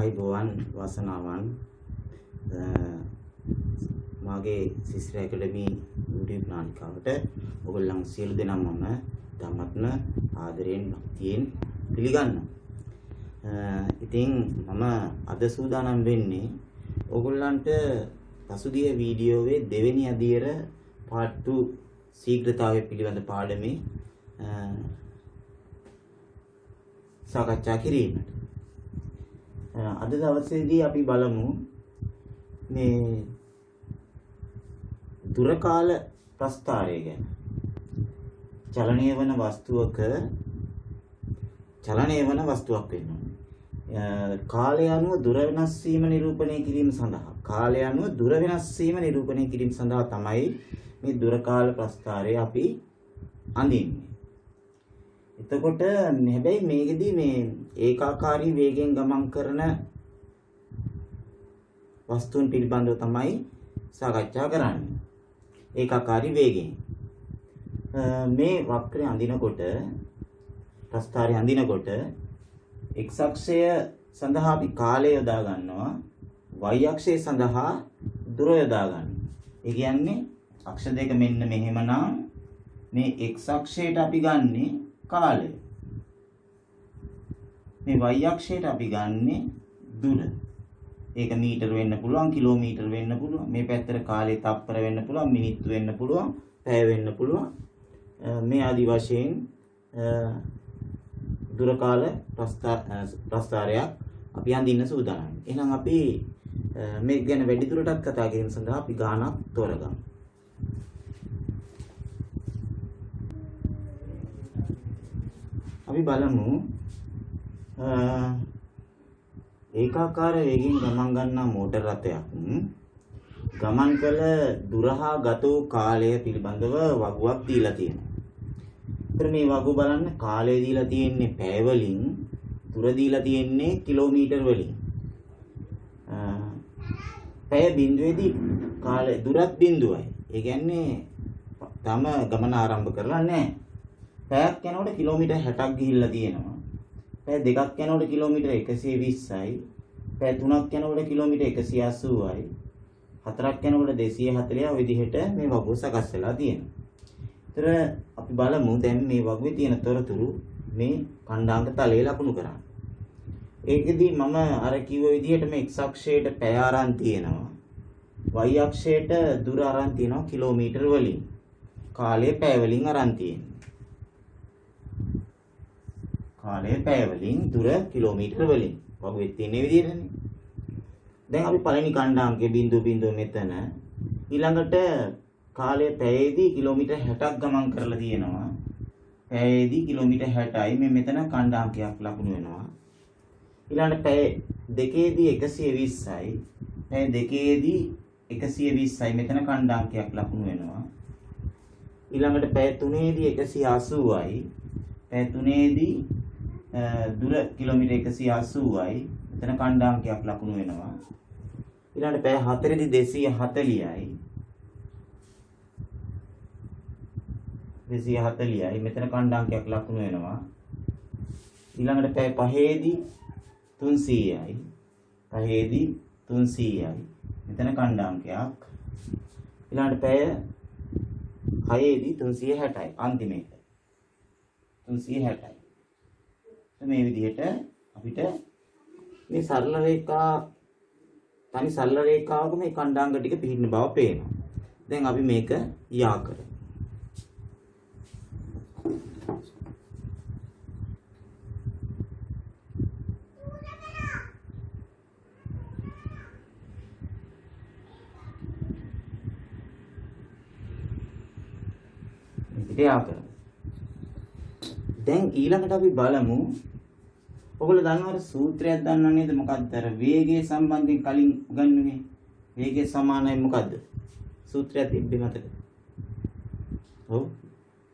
අයිබෝවන් වාසනාවන් මාගේ sister ඇකඩමි YouTube නාලිකාවට ඔයගොල්ලන් සියලු දෙනාම මම ධම්මත්න ආදරයෙන් භක්තියෙන් පිළිගන්නවා. ඉතින් මම අද සූදානම් වෙන්නේ ඔයගොල්ලන්ට පසුගිය වීඩියෝවේ දෙවෙනි අදියර part 2 ශීඝ්‍රතාවය පිළිබඳ පාඩමේ සාකච්ඡා කිරීමට. අද දවසේදී අපි බලමු මේ දුරකාල ප්‍රස්ථාරය ගැන. චලනය වන වස්තුවක චලනය වන වස්තුවක් වෙනවා. කාලය අනුව දුර වෙනස් වීම නිරූපණය කිරීම සඳහා තමයි මේ දුරකාල ප්‍රස්ථාරය අපි අඳින්නේ. එතකොට හැබැයි මේකෙදී මේ ඒකාකාරී වේගයෙන් ගමන් කරන වස්තුන් පිළිබඳව තමයි සාකච්ඡා කරන්නේ. ඒකාකාරී වේගයෙන් මේ වක්‍රය අඳිනකොට ප්‍රස්ථාරය අඳිනකොට x අක්ෂය සඳහා අපි කාලය යොදා ගන්නවා, y අක්ෂය සඳහා දුර යොදා ගන්නවා. ඒ කියන්නේ අක්ෂ දෙක මෙන්න මෙහෙමනම් මේ x අක්ෂයට අපි ගන්නේ කාලය. මේ y අක්ෂයට අපි ගන්නේ දුර. ඒක මීටර වෙන්න පුළුවන්, කිලෝමීටර වෙන්න පුළුවන්. මේ පැත්තට කාලේ තප්පර වෙන්න පුළුවන්, මිනිත්තු වෙන්න පුළුවන්, පැය වෙන්න පුළුවන්. මේ ආදි වශයෙන් දුර කාල ප්‍රස්ථාරයක් අපි අඳින්න සූදානම්. එහෙනම් අපි මේ ගැන වැඩි දුරටත් කතා කිරීම සඳහා අපි ගානක් තෝරගමු. අපි බලමු ඒකාකාර වේගයෙන් ගමන් ගන්නා මෝටර රථයක් ගමන් කළ දුර හා ගත වූ කාලය පිළිබඳව වගුවක් දීලා තියෙනවා. ඒතර මේ වගුව බලන්න කාලය දීලා තියෙන්නේ පැය වලින්, දුර දීලා තියෙන්නේ කිලෝමීටර වලින්. පැය බිඳුවේදී කාලය දුරත් බිඳුවයි. ඒ කියන්නේ තම ගමන ආරම්භ කරලා නැහැ. පැයක් යනකොට කිලෝමීටර් 60ක් ගිහිල්ලා තියෙනවා. පැය දෙකක් යනකොට කිලෝමීටර් 120යි. පැය තුනක් යනකොට කිලෝමීටර් 180යි. හතරක් යනකොට 240 ඔය විදිහට මේ වගුව සකස් වෙලා තියෙනවා. ඒතර අපි බලමු දැන් මේ වගුවේ තියෙන තොරතුරු මේ ඛණ්ඩාංක තලයේ ලකුණු කරන්න. ඒකෙදි මම අර කිව්ව විදිහට මේ x අක්ෂයට පැය අරන් තියෙනවා. y අක්ෂයට දුර අරන් තියෙනවා කිලෝමීටර වලින්. කාලය පැය වලින් අරන් තියෙනවා. කාලය පැය වලින්, දුර කිලෝමීටර වලින්. වගුවේ තියෙන විදිහටනේ. දැන් අපි පළවෙනි ඛණ්ඩාංකයේ බිඳුව මෙතන. ඊළඟට කාලය පැයේදී කිලෝමීටර් 60ක් ගමන් කරලා තියෙනවා. පැයේදී කිලෝමීටර් 60යි. මේ මෙතන ඛණ්ඩාංකයක් ලකුණු වෙනවා. ඊළඟට පැය දෙකේදී 120යි. පැය දෙකේදී 120යි. මෙතන ඛණ්ඩාංකයක් ලකුණු වෙනවා. ඊළඟට පැය තුනේදී 180යි. පැය තුනේදී දුර කිලෝමීටර් 180යි. මෙතන ඛණ්ඩාංකයක් ලකුණු වෙනවා. ඊළඟට පැය 4දී 240යි. 240යි. මෙතන ඛණ්ඩාංකයක් ලකුණු වෙනවා. ඊළඟට පැය 5දී 300යි. 5දී 300යි. මෙතන ඛණ්ඩාංකයක්. ඊළඟට පැය 6දී 360යි. අන්තිම එක 360යි. මේ විදිහට අපිට මේ සරල රේඛාවක මේ ඛණ්ඩාංග ටික පිහින්න බව පේනවා. දැන් අපි මේක යා කරමු. මේකට යා කරමු. දැන් ඊළඟට අපි බලමු. ඔයගොල්ලෝ දන්නවද සූත්‍රයක් දන්නව නේද? මොකක්ද අර වේගය සම්බන්ධයෙන් කලින් උගන්වන්නේ? වේගය සමානයි මොකද්ද? සූත්‍රයක් තිබ්බේ මතකද? ඔව්.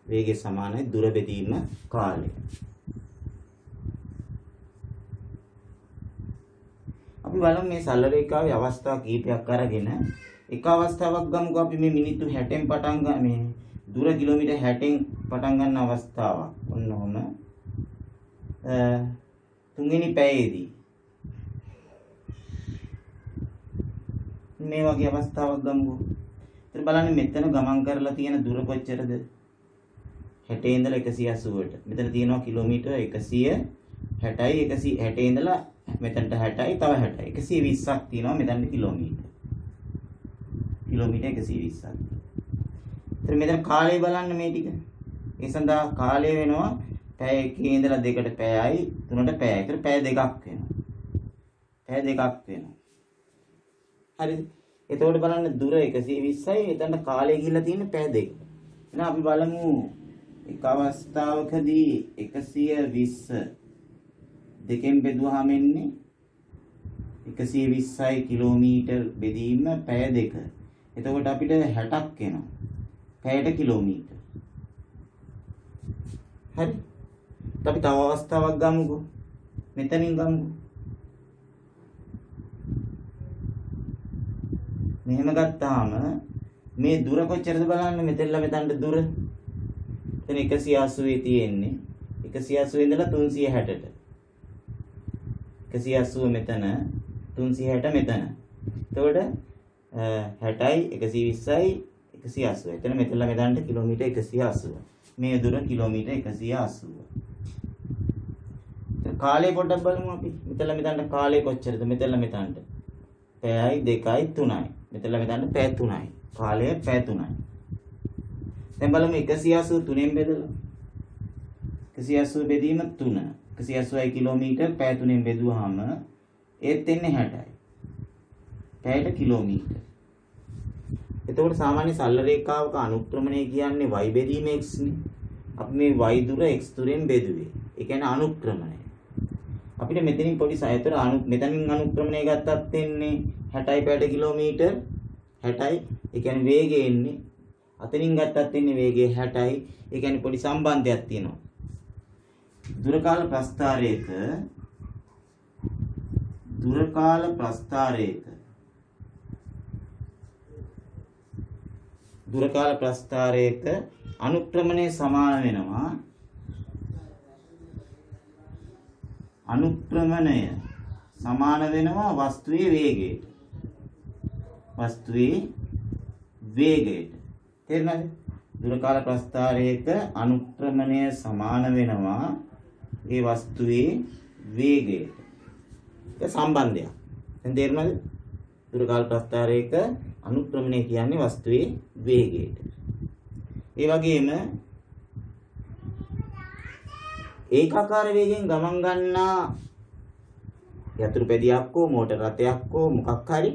වේගය සමානයි දුර බෙදීම කාලය. අපි බලමු මේ සරල රේඛාවේ අවස්ථා කීපයක් අරගෙන එක අවස්ථාවක් ගමුකෝ. අපි මේ මිනිත්තු 60න් පටන් ගන්න මේ දුර කිලෝමීටර් 60න් පටන් ගන්න අවස්ථාවක්. ඔන්න ඔහම තුන්වෙනි පැයේදී මේ වගේ අවස්ථාවක් ගමුකෝ. ඉතින් බලන්න මෙතන ගමන් කරලා තියෙන දුර කොච්චරද? 60 ඉඳලා 180ට. මෙතන තියෙනවා කිලෝමීටර් 160යි 160 ඉඳලා මෙතනට 60යි තව 60යි 120ක් තියෙනවා මෙතන කිලෝමීටර්. කිලෝමීටර් 120ක්. ඉතින් මෙතන කාලය බලන්න මේ ටික. ඒ සඳහා කාලය වෙනවා පැය 1 ඉඳලා 2ට පැයයි 3ට පැයයි. ඒතර පැය දෙකක් වෙනවා. පැය දෙකක් වෙනවා. හරිද? එතකොට බලන්න දුර 120යි එතන කාලය ගිහිල්ලා තියෙන්නේ පැය දෙක. එහෙනම් අපි බලමු එක අවස්ථාවකදී 120 දෙකෙන් බෙදුවාම එන්නේ 120යි කිලෝමීටර් බෙදීම පැය දෙක. එතකොට අපිට 60ක් එනවා. පැයට කිලෝමීටර්. හරි. අපි තව අවස්ථාවක් ගමුකෝ. මෙතනින් ගමුකෝ. මෙහෙම ගත්තාම මේ දුර කොච්චරද බලන්න මෙතෙන්ලා මෙතනට දුර. එතන 180 තියෙන්නේ. 180 ඉඳලා 360ට. 180 මෙතන 360 මෙතන. එතකොට 60යි 120යි 180. එතන මෙතෙන්ලා මෙතනට කිලෝමීටර් 180. මේ දුර කිලෝමීටර් 180. කාලය පොඩ්ඩක් බලමු අපි. මෙතෙන්ලා මෙතනට කාලය කොච්චරද මෙතෙන්ලා මෙතනට? පැයයි 2යි 3යි. මෙතෙන්ලා මෙතනට පැය 3යි. කාලය පැය 3යි. දැන් බලමු 180 3ෙන් බෙදලා. 180 බෙදීම 3. 180යි කිලෝමීටර් පැය 3ෙන් බෙදුවාම ඒත් එන්නේ 60යි. පැයට කිලෝමීටර්. එතකොට සාමාන්‍ය සරල රේඛාවක අනුක්‍රමණය කියන්නේ y බෙදීම x නේ. අපි මේ y දුර x දුරෙන් බෙදුවේ. ඒ කියන්නේ අනුක්‍රමණය. අපිට මෙතනින් පොඩි සයතර මෙතනින් අනුක්‍රමණය ගත්තත් එන්නේ 60යි පැයට කිලෝමීටර් 60යි. ඒ කියන්නේ වේගය එන්නේ. අතනින් ගත්තත් එන්නේ වේගය 60යි. ඒ කියන්නේ පොඩි සම්බන්ධයක් තියෙනවා. දුරකාල ප්‍රස්ථාරයක අනුක්‍රමණය සමාන වෙනවා වස්තුවේ වේගයට. තේරුණාද? දුරකාල ප්‍රස්ථාරයක අනුක්‍රමණය සමාන වෙනවා ඒ වස්තුවේ වේගයට. ඒක සම්බන්ධයක්. දැන් තේරුණාද? දුරකාල ප්‍රස්ථාරයක අනුක්‍රමණය කියන්නේ වස්තුවේ වේගයට. ඒ වගේම ඒකාකාර වේගයෙන් ගමන් ගන්නා යතුරු පැදියක් හෝ මෝටර රථයක් හෝ මොකක් හරි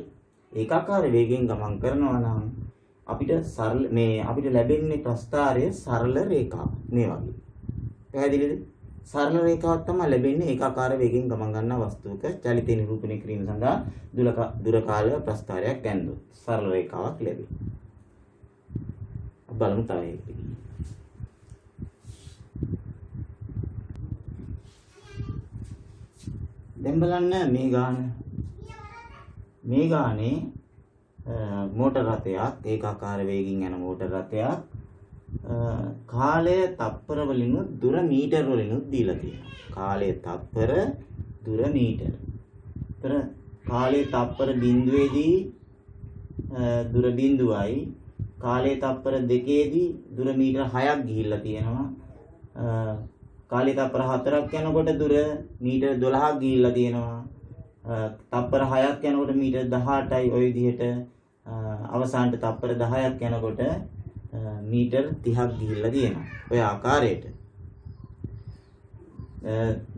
ඒකාකාර වේගයෙන් ගමන් කරනවා නම් අපිට අපිට ලැබෙන්නේ ප්‍රස්ථාරයේ සරල රේඛාවක් මේ වගේ. පැහැදිලිද? සරල රේඛාවක් තමයි ලැබෙන්නේ ඒකාකාර වේගයෙන් ගමන් ගන්නා වස්තුවක චලිතය නිරූපණය කිරීම සඳහා දුරකාල ප්‍රස්ථාරයක් ඇන්දොත් සරල රේඛාවක් ලැබේ. බලමු තව එකක්. දැන් බලන්න මේ ගානේ මෝටර රථයක් ඒකාකාර වේගයෙන් යන මෝටර රථයක් කාලය තප්පර වලිනුත් දුර මීටර වලිනුත් දීලා තියෙනවා. කාලය තප්පර දුර මීටර. ඒතර කාලය තප්පර බිඳුවේදී දුර බිඳුවයි කාලය තප්පර දෙකේදී දුර මීටර 6ක් ගිහිල්ලා තියෙනවා. කාලය තප්පර 4ක් යනකොට දුර මීටර 12ක් ගිහිල්ලා තියෙනවා. තප්පර 6ක් යනකොට මීටර 18යි ওই විදිහට අවසානට තප්පර 10ක් යනකොට මීටර 30ක් ගිහිල්ලා තියෙනවා. ඔය ආකාරයට.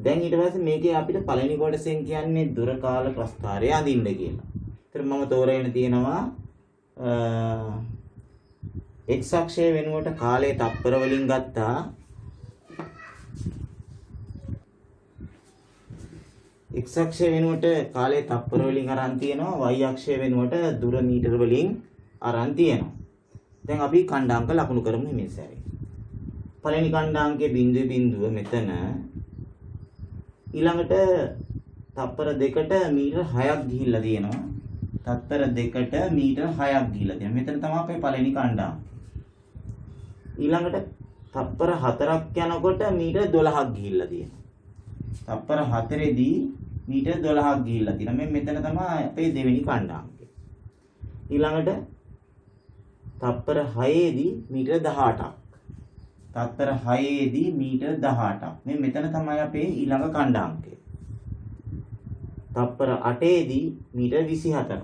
දැන් ඊට පස්සේ මේකේ අපිට පළවෙනි කොටසෙන් කියන්නේ දුර කාල ප්‍රස්ථාරය අඳින්න කියලා. ඒතර මම තෝරගෙන තියෙනවා x අක්ෂය වෙනුවට කාලය තප්පර වලින් ගත්තා. x අක්ෂය වෙනුවට කාලය තප්පර වලින් අරන් තියෙනවා. y අක්ෂය වෙනුවට දුර මීටර වලින් අරන් තියෙනවා. දැන් අපි කණ්ඩාංක ලකුණු කරමු මේ සැරේ. පළවෙනි කණ්ඩාංකයේ බිඳුව මෙතන ඊළඟට තප්පර 2ට මීටර 6ක් ගිහිල්ලා තියෙනවා. තප්පර 2ට මීටර 6ක් ගිහිල්ලා තියෙනවා. මෙතන තමයි අපේ පළවෙනි කණ්ඩාංකය. ඊළඟට තප්පර 4ක් යනකොට මීටර 12ක් ගිහිල්ලා තියෙනවා. තප්පර 4ේදී මීටර 12ක් ගිහිල්ලා තියෙනවා. මෙතන තමයි අපේ දෙවෙනි කණ්ඩාංකය. ඊළඟට තත්පර 6ේදී මීටර 18ක්. තත්පර 6ේදී මීටර 18ක්. මේ මෙතන තමයි අපේ ඊළඟ ඛණ්ඩාංකය. තත්පර 8ේදී මීටර 24ක්.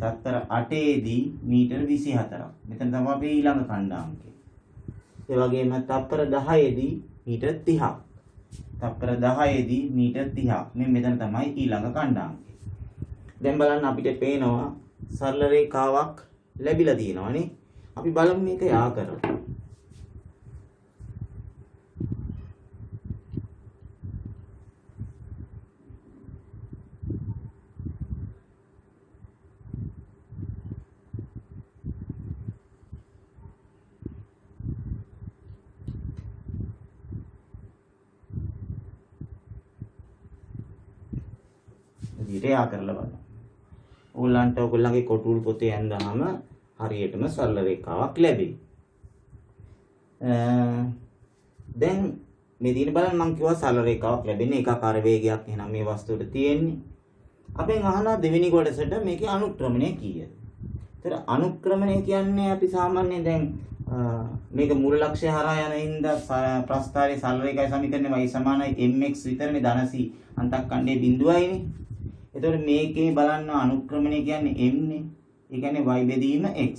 තත්පර 8ේදී මීටර 24ක්. මෙතන තමයි අපේ ඊළඟ ඛණ්ඩාංකය. ඒ වගේම තත්පර 10ේදී මීටර 30ක්. තත්පර 10ේදී මීටර 30ක්. මේ මෙතන තමයි ඊළඟ ඛණ්ඩාංකය. දැන් බලන්න අපිට පේනවා සරල රේඛාවක් ලැබිලා තියෙනවානේ. අපි බලමු මේක යා කරලා. යා කරලා බලන්න. ඕගොල්ලන්ට ඔයගොල්ලන්ගේ කොටුල් පොතේ ඇඳාම හරියටම සරල රේඛාවක් ලැබෙයි. දැන් මේ දින බලන්න මම කිව්වා සරල රේඛාවක් ලැබෙන්නේ ඒකාකාර වේගයක් එහෙනම් මේ වස්තුවට තියෙන්නේ. අපෙන් අහනවා දෙවෙනි කොටසට මේකේ අනුක්‍රමණය කීයද? ඒතර අනුක්‍රමණය කියන්නේ අපි සාමාන්‍යයෙන් දැන් මේක මූල ලක්ෂ්‍ය හරහා යන හින්දා ප්‍රස්ථාරයේ සරල රේඛාවේ සමීකරණය y = mx විතරනේ ධනසි අන්තක්කණ්ඩයේ බිඳුවයිනේ. එතකොට මේකේ බලන්න අනුක්‍රමණය කියන්නේ m නේ. ඒ කියන්නේ y බෙදීම x.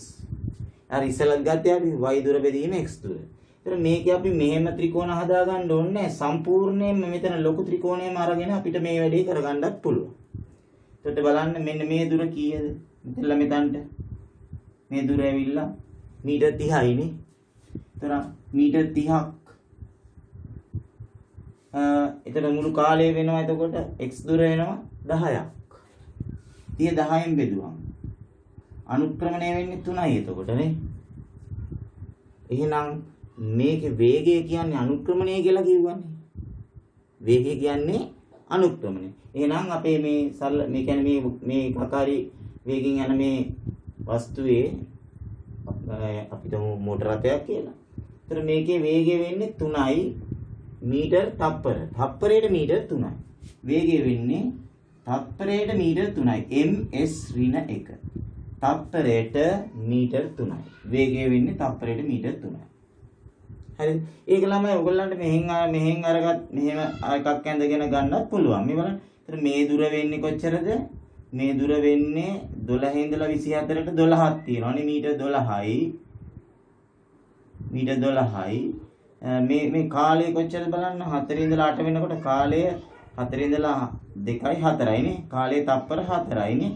අර ඉස්සෙල්ලත් ගත්තේ අපි y දුර බෙදීම x දුර. එතකොට මේකේ අපි මෙහෙම ත්‍රිකෝණ හදාගන්න ඕනේ සම්පූර්ණයෙන්ම මෙතන ලොකු ත්‍රිකෝණයම අරගෙන අපිට මේ වැඩේ කරගන්නත් පුළුවන්. එතකොට බලන්න මෙන්න මේ දුර කීයද? මෙතනලා මෙතනට මේ දුර ඇවිල්ලා මීටර් 30යි නේ. එතකොට මීටර් 30ක් එතන මුළු කාලය වෙනවා එතකොට x දුර වෙනවා 10ක්. 30 10න් බෙදුවම අනුක්‍රමණය වෙන්නේ 3යි එතකොට නේ. එහෙනම් මේකේ වේගය කියන්නේ අනුක්‍රමණය කියලා කිව්වනේ. වේගය කියන්නේ අනුක්‍රමණය. එහෙනම් අපේ මේ සරල මේ කියන්නේ මේ ආකාරي වේගෙන් යන මේ වස්තුවේ අපිට මෝටර රථයක් කියලා. ඒතර මේකේ වේගය වෙන්නේ 3යි මීටර් තප්පර. තප්පරයට මීටර් 3යි. වේගය වෙන්නේ තප්පරයට මීටර් 3යි. ms-1. තප්පරයට මීටර් 3යි. වේගය වෙන්නේ තප්පරයට මීටර් 3යි. හරිද? ඒක ළමයි ඔයගොල්ලන්ට මෙහෙන් අරගත් මෙහෙම එකක් ඇඳගෙන ගන්නත් පුළුවන්. මේ බලන්න. ඒතර මේ දුර වෙන්නේ කොච්චරද? මේ දුර වෙන්නේ 12 ඉඳලා 24ට 12ක් තියෙනවානේ මීටර් 12යි. මීටර් 12යි. මේ කාලය කොච්චරද බලන්න 4 ඉඳලා 8 වෙනකොට කාලය 4 ඉඳලා 2යි 4යි නේ. කාලය තප්පර 4යි නේ.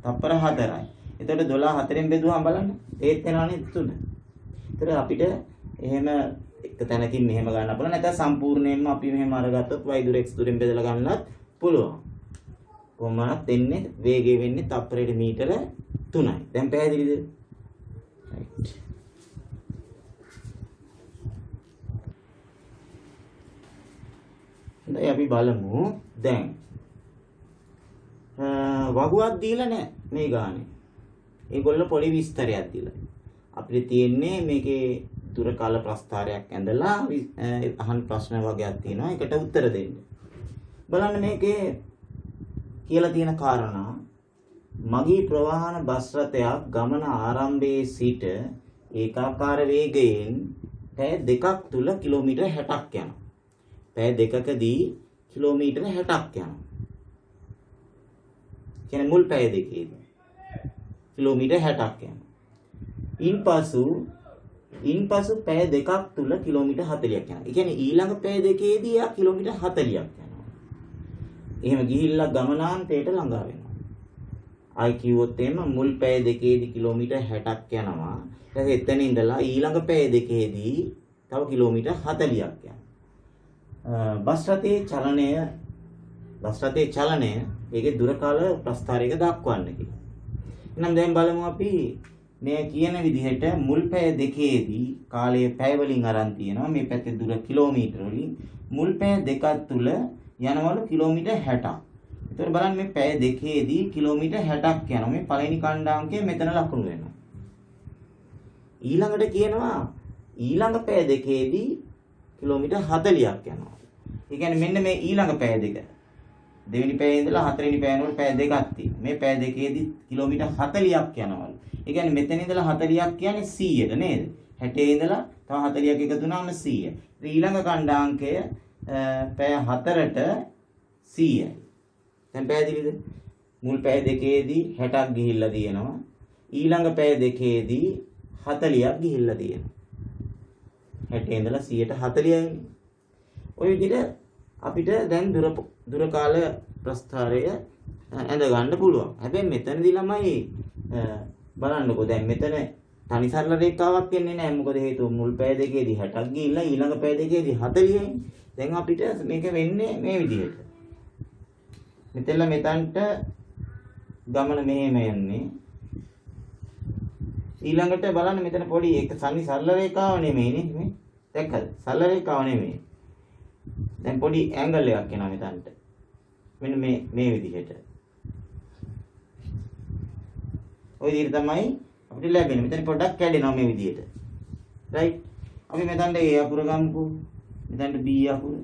තප්පර 4යි. එතකොට 12 4ෙන් බෙදුවාම බලන්න ඒත් වෙනවනේ 3. ඒතර අපිට එහෙම එක තැනකින් මෙහෙම ගන්න පුළුවන්. නැත්නම් සම්පූර්ණයෙන්ම අපි මෙහෙම අරගත්තොත් y දුර x දුරෙන් බෙදලා ගන්නත් පුළුවන්. කොහොමවත් එන්නේ වේගය වෙන්නේ තප්පරයට මීටර 3යි. දැන් පැහැදිලිද? right. දැන් අපි බලමු දැන් වගුවක් දීලා නැහැ මේ ගානේ. ඒගොල්ලෝ පොඩි විස්තරයක් දීලා. අපිට තියෙන්නේ මේකේ දුර කාල ප්‍රස්ථාරයක් ඇඳලා අහන ප්‍රශ්න වගේක් තියෙනවා. ඒකට උත්තර දෙන්න. බලන්න මේකේ කියලා තියෙන කාරණා මගී ප්‍රවාහන බස් රථයක් ගමන ආරම්භයේ සිට ඒකාකාර වේගයෙන් පැය දෙකක් තුල කිලෝමීටර් 60ක් යනවා. පැය දෙකකදී කිලෝමීටර් 60ක් යනවා. කියන්නේ මුල් පැය දෙකේදී කිලෝමීටර් 60ක් යනවා. ඉන්පසු පැය දෙකක් තුල කිලෝමීටර් 40ක් යනවා. ඒ කියන්නේ ඊළඟ පැය දෙකේදී යා කිලෝමීටර් 40ක් යනවා. එහෙම ගිහිල්ලා ගමනාන්තයට ළඟා වෙනවා. ආයි කිව්වොත් එහෙම මුල් පැය දෙකේදී කිලෝමීටර් 60ක් යනවා. ඊට එතන ඉඳලා ඊළඟ පැය දෙකේදී තව කිලෝමීටර් 40ක් යනවා. බස් රථයේ චලනය ඒකේ දුර කාල ප්‍රස්ථාරයක දක්වන්න කියලා. එහෙනම් දැන් බලමු අපි මේ කියන විදිහට මුල් පැය දෙකේදී කාලයේ පැය වලින් අරන් තියෙනවා. මේ පැත්තේ දුර කිලෝමීටර වලින් මුල් පැය දෙකක් තුල යනවලු කිලෝමීටර් 60ක්. ඒතර බලන්න මේ පැය දෙකේදී කිලෝමීටර් 60ක් යනවා. මේ පළවෙනි ඛණ්ඩාංකය මෙතන ලකුණු වෙනවා. ඊළඟට කියනවා ඊළඟ පැය දෙකේදී කිලෝමීටර් 40ක් යනවා. ඒ කියන්නේ මෙන්න මේ ඊළඟ පැය දෙක. දෙවෙනි පැයේ ඉඳලා හතරවෙනි පැය යනකොට පැය දෙකක් තියෙනවා. මේ පැය දෙකේදී කිලෝමීටර් 40ක් යනවලු. ඒ කියන්නේ මෙතන ඉඳලා 40ක් කියන්නේ 100ට නේද? 60 ඉඳලා තව 40ක් එකතු වුණාම 100. ඊළඟ ඛණ්ඩාංකය පැය 4ට 100යි. දැන් පැහැදිලිද? මුල් පැය දෙකේදී 60ක් ගිහිල්ලා තියෙනවා. ඊළඟ පැය දෙකේදී 40ක් ගිහිල්ලා තියෙනවා. 60 ඉඳලා 100ට 40යි. ඔය විදිහට අපිට දැන් දුර කාල ප්‍රස්ථාරය ඇඳ ගන්න පුළුවන්. හැබැයි මෙතනදී ළමයි බලන්නකෝ දැන් මෙතන තනි සරල රේඛාවක් එන්නේ නැහැ. මොකද හේතුව මුල් පැය දෙකේදී 60ක් ගිහිල්ලා ඊළඟ පැය දෙකේදී 40යි. දැන් අපිට මේක වෙන්නේ මේ විදිහට. මෙතෙල්ල මෙතනට ගමන මෙහෙම යන්නේ. ඊළඟට බලන්න මෙතන පොඩි එක තනි සරල රේඛාව නෙමෙයිනේ මේ. දැක්කද? සරල රේඛාව නෙමෙයි. දැන් පොඩි ඇන්ගල් එකක් එනවා මෙතනට. මෙන්න මේ විදිහට. ඔය විදිහට තමයි අපිට ලැබෙන්නේ. මෙතන පොඩ්ඩක් කැඩෙනවා මේ විදිහට. රයිට්. අපි මෙතනට A අකුර ගමුකෝ. මෙතනට B අකුර.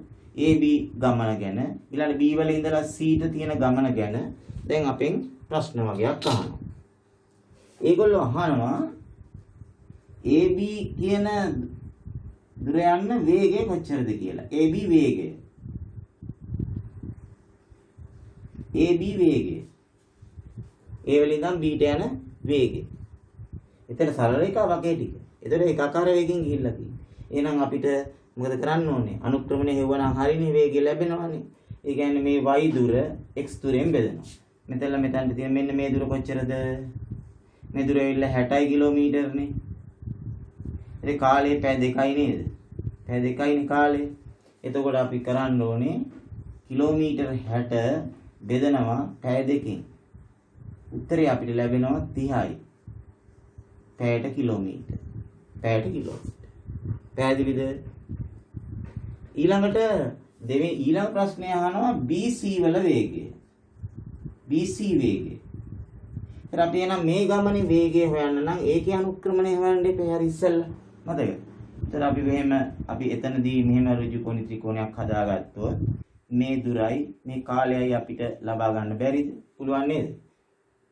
AB ගමන ගැන ඊළඟ B වල ඉඳලා C ට තියෙන ගමන ගැන දැන් අපෙන් ප්‍රශ්න වගේක් අහනවා. ඒගොල්ලෝ අහනවා AB කියන දුර යන්න වේගය කොච්චරද කියලා. AB වේගය. AB වේගය. A වලින් ඉඳන් B ට යන වේගය. එතන සරල රේඛාවක් ඒ ටික. ඒතර ඒකාකාර වේගෙන් ගිහිල්ලා තියෙනවා. එහෙනම් අපිට මොකද කරන්න ඕනේ? අනුක්‍රමණය හෙව්වනම් හරියනේ වේගය ලැබෙනවානේ. ඒ කියන්නේ මේ y දුර x දුරෙන් බෙදෙනවා. මෙතනට තියෙන මෙන්න මේ දුර කොච්චරද? මේ දුර ඇවිල්ලා 60 කිලෝමීටර්නේ. ඒ කාලේ පැය 2යි නේද? පැය 2යිනේ කාලේ. එතකොට අපි කරන්න ඕනේ කිලෝමීටර් 60 බෙදනවා පැය 2කින්. උත්තරේ අපිට ලැබෙනවා 30යි. පැයට කිලෝමීටර්. පැයට කිලෝමීටර්. පැහැදිලිද? ඊළඟට ඊළඟ ප්‍රශ්නය අහනවා BC වල වේගය. BC වේගය. ඒත් අපි එනම් මේ ගමනේ වේගය හොයන්න නම් ඒකේ අනුක්‍රමණය හොයන්න එපා. හරි ඉස්සෙල්ලා. මතකද? ඒත් අපි එතනදී මෙහෙම ඍජු කෝණී ත්‍රිකෝණයක් හදාගත්තොත් මේ දුරයි මේ කාලයයි අපිට ලබා ගන්න බැරිද? පුළුවන් නේද?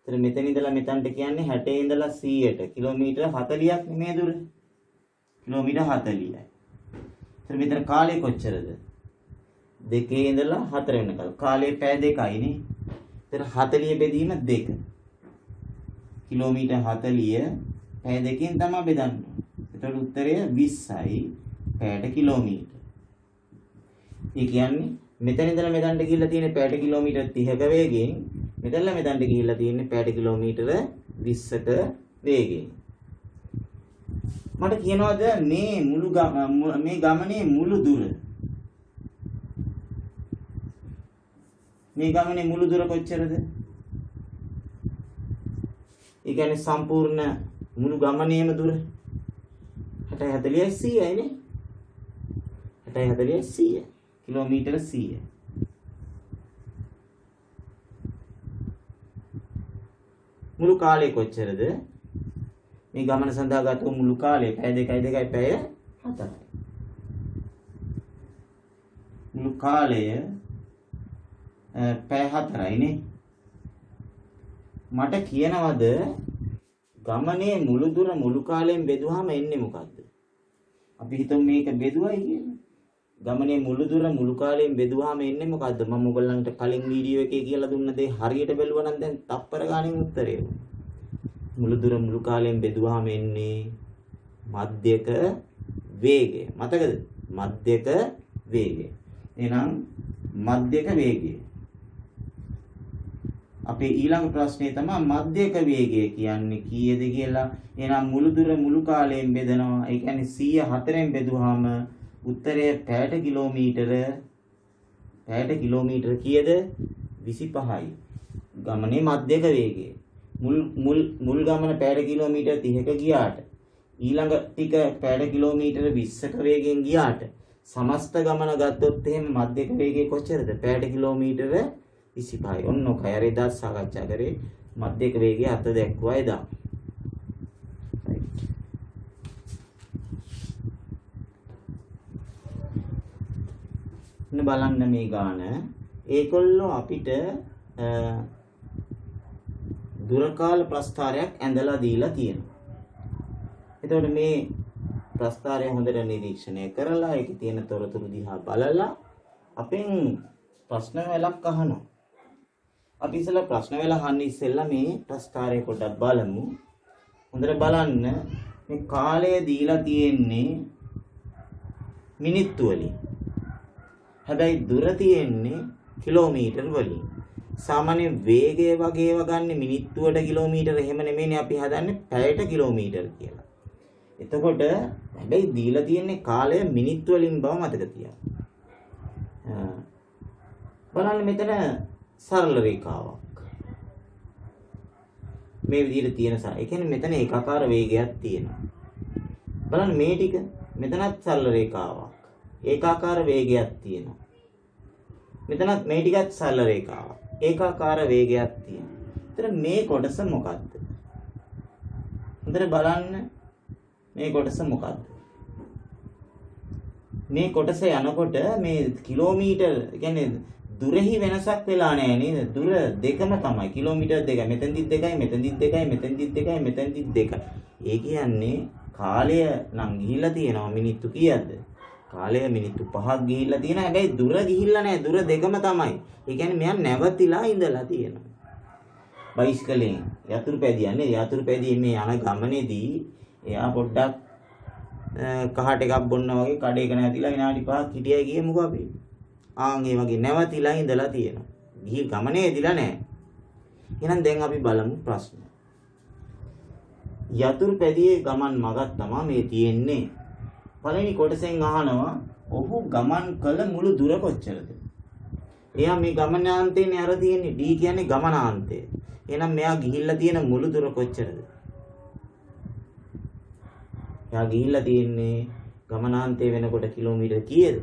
ඒත් මෙතන ඉඳලා මෙතනට කියන්නේ 60 ඉඳලා 100ට කිලෝමීටර් 40ක් මේ දුර. කිලෝමීටර් 40යි. ඒත් මෙතන කාලය කොච්චරද? 2 ඉඳලා 4 වෙනකල්. කාලය පැය 2යිනේ. ඒත් 40 බෙදීම 2. කිලෝමීටර් 40 පැය 2කින් තමයි බෙදන්නේ. එතකොට උත්තරය 20යි පැයට කිලෝමීටර්. ඒ කියන්නේ මෙතන ඉඳලා මෙතනට ගිහිල්ලා තියෙන පැයට කිලෝමීටර් 30ක වේගයෙන් මෙතනලා මෙතනට ගිහිල්ලා තියෙන පැයට කිලෝමීටර 20ක වේගයෙන්. මට කියනවාද මේ ගමනේ මුළු දුර. මේ ගමනේ මුළු දුර කොච්චරද? ඒ කියන්නේ සම්පූර්ණ මුළු ගමනේම දුර 60 40 100යි නේ. 60 40 100 කිලෝමීටර 100. මුළු කාලය කොච්චරද? මේ ගමන සඳහා ගත වූ මුළු කාලය පැය 2යි පැය 4යි. මුළු කාලය පැය 4යි නේ. මට කියනවද ගමනේ මුළු දුර මුළු කාලයෙන් බෙදුවාම එන්නේ මොකද්ද? අපි හිතමු මේක බෙදුවයි කියලා. ගමනේ මුළු දුර මුළු කාලයෙන් බෙදුවාම එන්නේ මොකද්ද? මම ඔයගොල්ලන්ට කලින් වීඩියෝ එකේ කියලා දුන්න දේ හරියට බැලුවා නම් දැන් තප්පර ගානේ උත්තරේ. මුළු දුර මුළු කාලයෙන් බෙදුවාම එන්නේ මධ්‍යක වේගය. මතකද? මධ්‍යක වේගය. එහෙනම් මධ්‍යක වේගය. අපේ ඊළඟ ප්‍රශ්නේ තමයි මධ්‍යක වේගය කියන්නේ කීයද කියලා. එහෙනම් මුළු දුර මුළු කාලයෙන් බෙදනවා. ඒ කියන්නේ 104න් බෙදුවාම උත්තරය පැයට කිලෝමීටර කීයද? 25යි. ගමනේ මධ්‍යක වේගය. මුල් ගමන පැයට කිලෝමීටර 30ක ගියාට ඊළඟ ටික පැයට කිලෝමීටර 20ක වේගයෙන් ගියාට සමස්ත ගමන ගත්තොත් එහෙම මධ්‍යක වේගය කොච්චරද? පැයට කිලෝමීටර 25යි. ඔන්න ඔකයි අර එදා සාකච්ඡා කරේ මධ්‍යක වේගය අත දැක්වුවා එදා. බලන්න මේ ගාන ඒගොල්ලෝ අපිට දුර කාල ප්‍රස්ථාරයක් ඇඳලා දීලා තියෙනවා. එතකොට මේ ප්‍රස්ථාරය හොඳට නිරීක්ෂණය කරලා ඒකේ තියෙන තොරතුරු දිහා බලලා අපෙන් ප්‍රශ්න වලක් අහනවා. අපි ඉස්සෙල්ලා ප්‍රශ්න වල අහන්න ඉස්සෙල්ලා මේ ප්‍රස්ථාරය පොඩ්ඩක් බලමු. හොඳට බලන්න මේ කාලය දීලා තියෙන්නේ මිනිත්තු වලින්. හැබැයි දුර තියෙන්නේ කිලෝමීටර් වලින්. සාමාන්‍ය වේගය වගේ ඒවා ගන්න මිනිත්තුවට කිලෝමීටර එහෙම නෙමෙයිනේ අපි හදන්නේ පැයට කිලෝමීටර කියලා. එතකොට හැබැයි දීලා තියෙන්නේ කාලය මිනිත්තු වලින් බව මතක තියාගන්න. බලන්න මෙතන සරල රේඛාවක්. මේ විදිහට තියෙන ඒ කියන්නේ මෙතන ඒකාකාර වේගයක් තියෙනවා. බලන්න මේ ටික මෙතනත් සරල රේඛාවක්. ඒකාකාර වේගයක් තියෙනවා. මෙතනත් මේ ටිකත් සරල රේඛාවක්. ඒකාකාර වේගයක් තියෙනවා. ඒතර මේ කොටස මොකද්ද? හොඳට බලන්න මේ කොටස මොකද්ද? මේ කොටස යනකොට මේ කිලෝමීටර් කියන්නේ දුරෙහි වෙනසක් වෙලා නැහැ නේද? දුර දෙකම තමයි. කිලෝමීටර් දෙකයි. මෙතෙන්දිත් දෙකයි, මෙතෙන්දිත් දෙකයි, මෙතෙන්දිත් දෙකයි, මෙතෙන්දිත් දෙකයි. ඒ කියන්නේ කාලය නම් ගිහිල්ලා තියෙනවා මිනිත්තු කීයක්ද? කාලය මිනිත්තු 5ක් ගිහිල්ලා තියෙනවා. හැබැයි දුර ගිහිල්ලා නැහැ. දුර දෙකම තමයි. ඒ කියන්නේ මෙයා නැවතිලා ඉඳලා තියෙනවා. බයිස්කලෙන් යතුරුපැදියන්නේ යතුරුපැදියේ මේ යන ගමනේදී එයා පොඩ්ඩක් කහට එකක් බොන්න වගේ කඩේක නැතිලා විනාඩි 5ක් හිටියයි කියමුකෝ අපි. ආන් ඒ වගේ නැවතිලා ඉඳලා තියෙනවා. ගිහි ගමනේදීලා නැහැ. එහෙනම් දැන් අපි බලමු ප්‍රශ්න. යතුරුපැදියේ ගමන් මගක් තමයි මේ තියෙන්නේ. පළවෙනි කොටසෙන් අහනවා ඔහු ගමන් කළ මුළු දුර කොච්චරද? එයා මේ ගමනාන්තේනේ අර තියෙන්නේ. D කියන්නේ ගමනාන්තය. එහෙනම් මෙයා ගිහිල්ලා තියෙන මුළු දුර කොච්චරද? එයා ගිහිල්ලා තියෙන්නේ ගමනාන්තය වෙනකොට කිලෝමීටර් කීයද?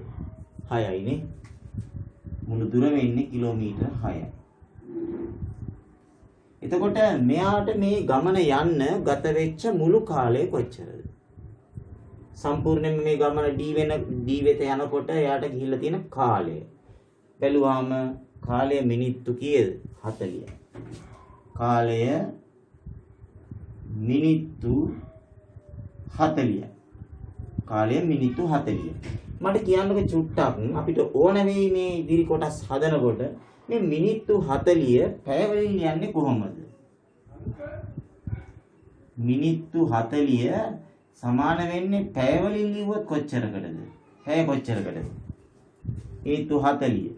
6යි නේ. මුළු දුර වෙන්නේ කිලෝමීටර් 6යි. එතකොට මෙයාට මේ ගමන යන්න ගත වෙච්ච මුළු කාලය කොච්චරද? සම්පූර්ණයෙන්ම මේ ගමන D වෙත යනකොට එයාට ගිහිල්ලා තියෙන කාලය බැලුවාම කාලය මිනිත්තු කීයද? 40. කාලය මිනිත්තු 40. කාලය මිනිත්තු 40. මට කියන්නක චුට්ටක් අපිට ඕන වෙයි මේ ඉදිරි කොටස් හදනකොට මේ මිනිත්තු 40 පැය වලින් යන්නේ කොහොමද? මිනිත්තු 40 සමාන වෙන්නේ පැය වලින් ලිව්වොත් කොච්චරකටද? පැය කොච්චරකටද? මිනිත්තු 40.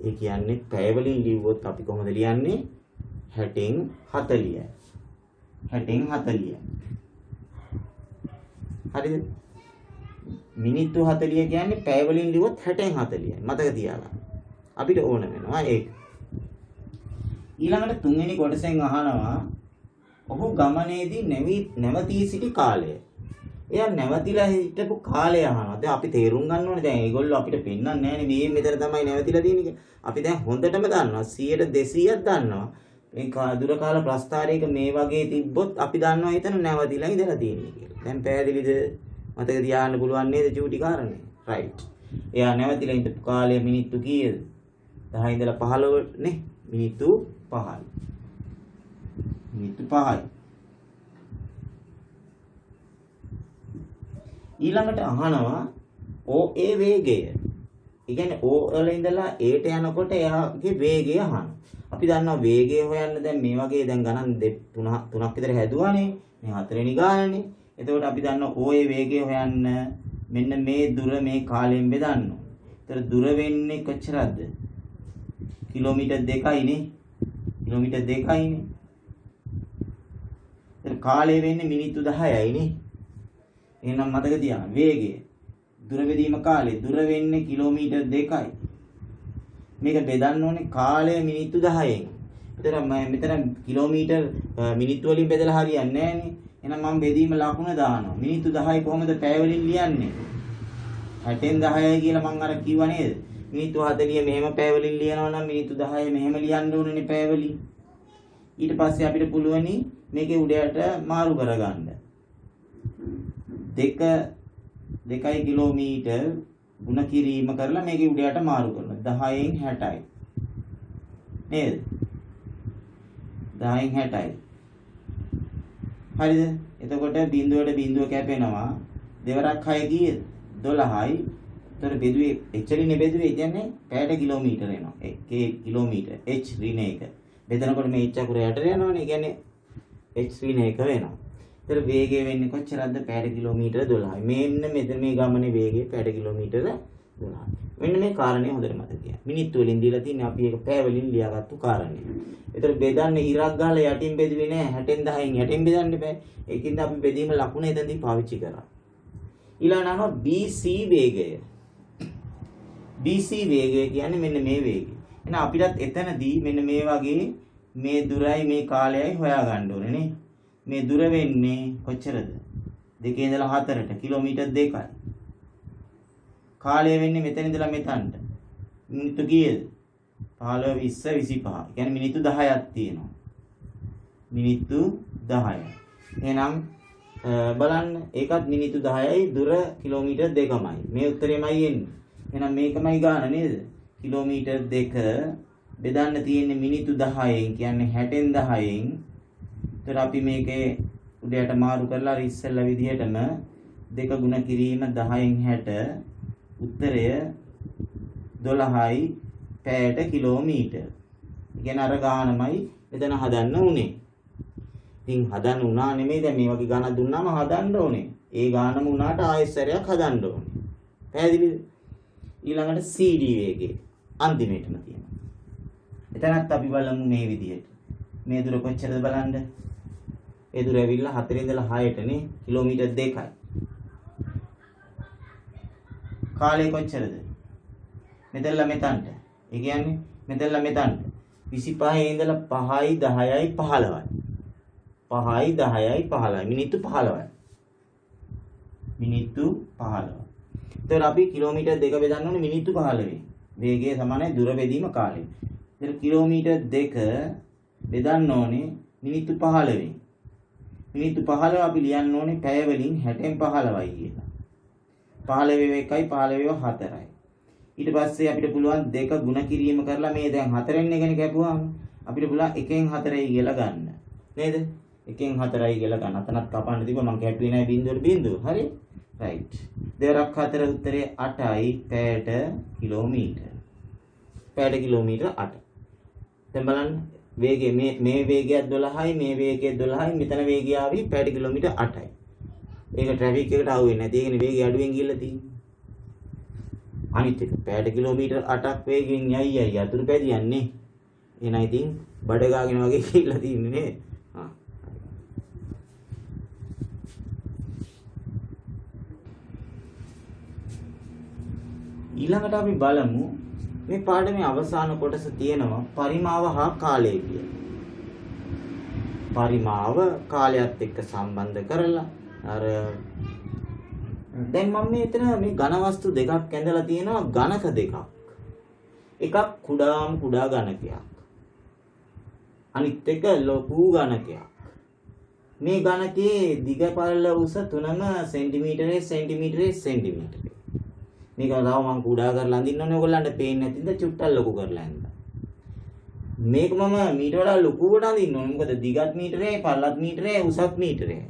ඒ කියන්නේ පැය වලින් ලිව්වොත් අපි කොහොමද ලියන්නේ? 60න් 40යි. 60න් 40යි. හරිද? මිනිත්තු 40 කියන්නේ පැය වලින් ලිව්වොත් 60න් 40යි. මතක තියාගන්න. අපිට ඕන වෙනවා ඒක. ඊළඟට තුන්වෙනි කොටසෙන් අහනවා ඔහු ගමනේදී නැවතී සිටි කාලය. එයා නැවතිලා හිටපු කාලය අහනවා. දැන් අපි තේරුම් ගන්න ඕනේ දැන් ඒගොල්ලෝ අපිට පෙන්නන්නේ නැහැ නේ මේ මෙතන තමයි නැවතිලා තියෙන්නේ කියලා. අපි දැන් හොඳටම දන්නවා 100ට 200ක් දන්නවා. මේ දුර කාල ප්‍රස්ථාරයක මේ වගේ තිබ්බොත් අපි දන්නවා එතන නැවතිලා ඉඳලා තියෙන්නේ කියලා. දැන් පැහැදිලිද? මතක තියාගන්න පුළුවන් නේද චූටි කාරණේ? රයිට්. එයා නැවතිලා ඉඳපු කාලය මිනිත්තු කීයද? 10 ඉඳලා 15 නේ. මිනිත්තු 5යි. මිනිත්තු 5යි. ඊළඟට අහනවා OA වේගය. ඒ කියන්නේ O වල ඉඳලා A ට යනකොට එයාගේ වේගය අහනවා. අපි දන්නවා වේගය හොයන්න දැන් මේ වගේ දැන් ගණන් තුනක් විතර හැදුවානේ. මේ හතරවෙනි ගානනේ. එතකොට අපි දන්නවා OA වේගය හොයන්න මෙන්න මේ දුර මේ කාලයෙන් බෙදන්න. ඒතර දුර වෙන්නේ කොච්චරද? කිලෝමීටර් 2යිනේ. කිලෝමීටර් 2යිනේ. ඒතර කාලය වෙන්නේ මිනිත්තු 10යිනේ. එහෙනම් මතක තියාගන්න වේගය දුර බෙදීම කාලය දුර වෙන්නේ කිලෝමීටර් 2යි. මේක බෙදන්න ඕනේ කාලය මිනිත්තු 10න්. ඒතර මෙතන කිලෝමීටර් මිනිත්තු වලින් බෙදලා හරියන්නේ නැහනේ. එහෙනම් මම බෙදීම ලකුණ දානවා. මිනිත්තු 10යි කොහොමද පැය වලින් ලියන්නේ? 60න් 10යි කියලා මම අර කිව්වා නේද? මිනිත්තු 40 මෙහෙම පැය වලින් ලියනවා නම් මිනිත්තු 10 මෙහෙම ලියන්න ඕනේ පැය වලින්. ඊට පස්සේ අපිට පුළුවනි මේකේ උඩයට මාරු කරගන්න. 2 2 කිලෝමීටර් ගුණ කිරීම කරලා මේකේ උඩයට මාරු කරනවා. 10න් 60යි. නේද? 10න් 60යි. හරිද? එතකොට බිඳුවට බිඳුව කැපෙනවා. දෙවරක් 6 කීයද? 12යි. ඒතර බෙදුවේ එච්චරිනේ බෙදුවේ කියන්නේ පැයට කිලෝමීටර එනවා. ඒ කිලෝමීටර h ඍණ 1. බෙදනකොට මේ h අකුර යට යනවනේ. ඒ කියන්නේ h ඍණ 1 වෙනවා. ඒතර වේගය වෙන්නේ කොච්චරද? පැයට කිලෝමීටර 12යි. මෙන්න මෙතන මේ ගමනේ වේගය පැයට කිලෝමීටර 12යි. මෙන්න මේ කාරණේ හොඳට මතක තියාගන්න. මිනිත්තු වලින් දීලා තියෙන්නේ අපි ඒක පැය වලින් ලියාගත්තු කාරණේ. ඒතර බෙදන්නේ ඉරක් ගහලා යටින් බෙදුවේ නෑ 60න් 10න් යටින් බෙදන්න බෑ. ඒකින්ද අපි බෙදීම ලකුණ එතනදී පාවිච්චි කරා. ඊළඟට අහනවා BC වේගය. BC වේගය කියන්නේ මෙන්න මේ වේගය. එහෙනම් අපිටත් එතනදී මෙන්න මේ වගේ මේ දුරයි මේ කාලයයි හොයාගන්න ඕනේ නේ. මේ දුර වෙන්නේ කොච්චරද? 2 ඉඳලා 4ට කිලෝමීටර් 2යි. කාලය වෙන්නේ මෙතන ඉඳලා මෙතනට. මිනිත්තු කීයද? 15 20 25. කියන්නේ මිනිත්තු 10ක් තියෙනවා. මිනිත්තු 10යි. එහෙනම් බලන්න ඒකත් මිනිත්තු 10යි දුර කිලෝමීටර් 2මයි. මේ උත්තරෙමයි එන්නේ. එහෙනම් මේකමයි ගාන නේද? කිලෝමීටර් 2 බෙදන්න තියෙන්නේ මිනිත්තු 10න් කියන්නේ 60න් 10න්. ඒතර අපි මේකේ උඩයට මාරු කරලා අර ඉස්සෙල්ලා විදිහටම 2 ගුණ කිරීම 10න් 60 උත්තරය 12යි පැයට කිලෝමීටර්. ඒ කියන්නේ අර ගානමයි එතන හදන්න උනේ. ඉතින් හදන්න උනා නෙමෙයි දැන් මේ වගේ ගණන් දුන්නාම හදන්න ඕනේ. ඒ ගානම උනාට ආයෙත් සැරයක් හදන්න ඕනේ. පැහැදිලිද? ඊළඟට CD වේගය අන්තිමේටම තියෙනවා. එතනත් අපි බලමු මේ විදිහට. මේ දුර කොච්චරද බලන්න. ඒ දුර ඇවිල්ලා 4 ඉඳලා 6ට නේ කිලෝමීටර් 2යි. කාලය කොච්චරද? මෙතනලා මෙතනට. ඒ කියන්නේ මෙතනලා මෙතනට 25 ඉඳලා 5යි 10යි 15යි. 5යි 10යි 15යි මිනිත්තු 15යි. මිනිත්තු 15. ඒතර අපි කිලෝමීටර් 2 බෙදන්න ඕනේ මිනිත්තු 15. වේගය සමානයි දුර බෙදීම කාලය. ඒතර කිලෝමීටර් 2 බෙදන්න ඕනේ මිනිත්තු 15. මිනිත්තු 15 අපි ලියන්න ඕනේ පැය වලින් 60න් 15යි කියලා. 15 1යි 15 4යි. ඊට පස්සේ අපිට පුළුවන් 2 ගුණ කිරීම කරලා මේ දැන් 4න් එකනේ කැපුවාම අපිට පුළුවන් 1න් 4යි කියලා ගන්න. නේද? 1න් 4යි කියලා ගන්න. අතනත් කපන්න තිබ්බා මම කැපුවේ නැහැ බිඳුවට බිඳුව. හරි? රයිට්. දෙවරක් 4 උත්තරේ 8යි පැයට කිලෝමීටර. පැයට කිලෝමීටර 8. දැන් බලන්න වේගය මේ වේගයත් 12යි මේ වේගයත් 12යි මෙතන වේගය ආවි පැයට කිලෝමීටර 8යි. ඒක ට්‍රැෆික් එකට ආවෙ නැති. ඒකනේ වේගය අඩුවෙන් ගිහලා තියෙන්නේ. අනිත් එක පැයට කිලෝමීටර් 8ක් වේගයෙන් යයි අතුරු පැදියන්නේ. එහෙනම් ඉතින් බඩ ගාගෙන වගේ කියලා තින්නේ නේ. හා. ඊළඟට අපි බලමු මේ පාඩමේ අවසාන කොටස තියෙනවා පරිමාව හා කාලය කියලා. පරිමාව කාලයත් එක්ක සම්බන්ධ කරලා අර දැන් මම මෙතන මේ ඝන වස්තු දෙකක් ඇඳලා තියෙනවා ඝනක දෙකක්. එකක් කුඩාම කුඩා ඝනකයක්. අනිත් එක ලොකු ඝනකයක්. මේ ඝනකයේ දිග පළල උස තුනම සෙන්ටිමීටරේ සෙන්ටිමීටරේ සෙන්ටිමීටරේ. මේක තව මම කුඩා කරලා අඳින්න ඕනේ ඔයගොල්ලන්ට පේන්නේ නැතිද චුට්ටක් ලොකු කරලා අඳින්න. මේක මම මීට වඩා ලොකුවට අඳින්න ඕනේ. මොකද දිගත් මීටරේ පළලත් මීටරේ උසත් මීටරේ.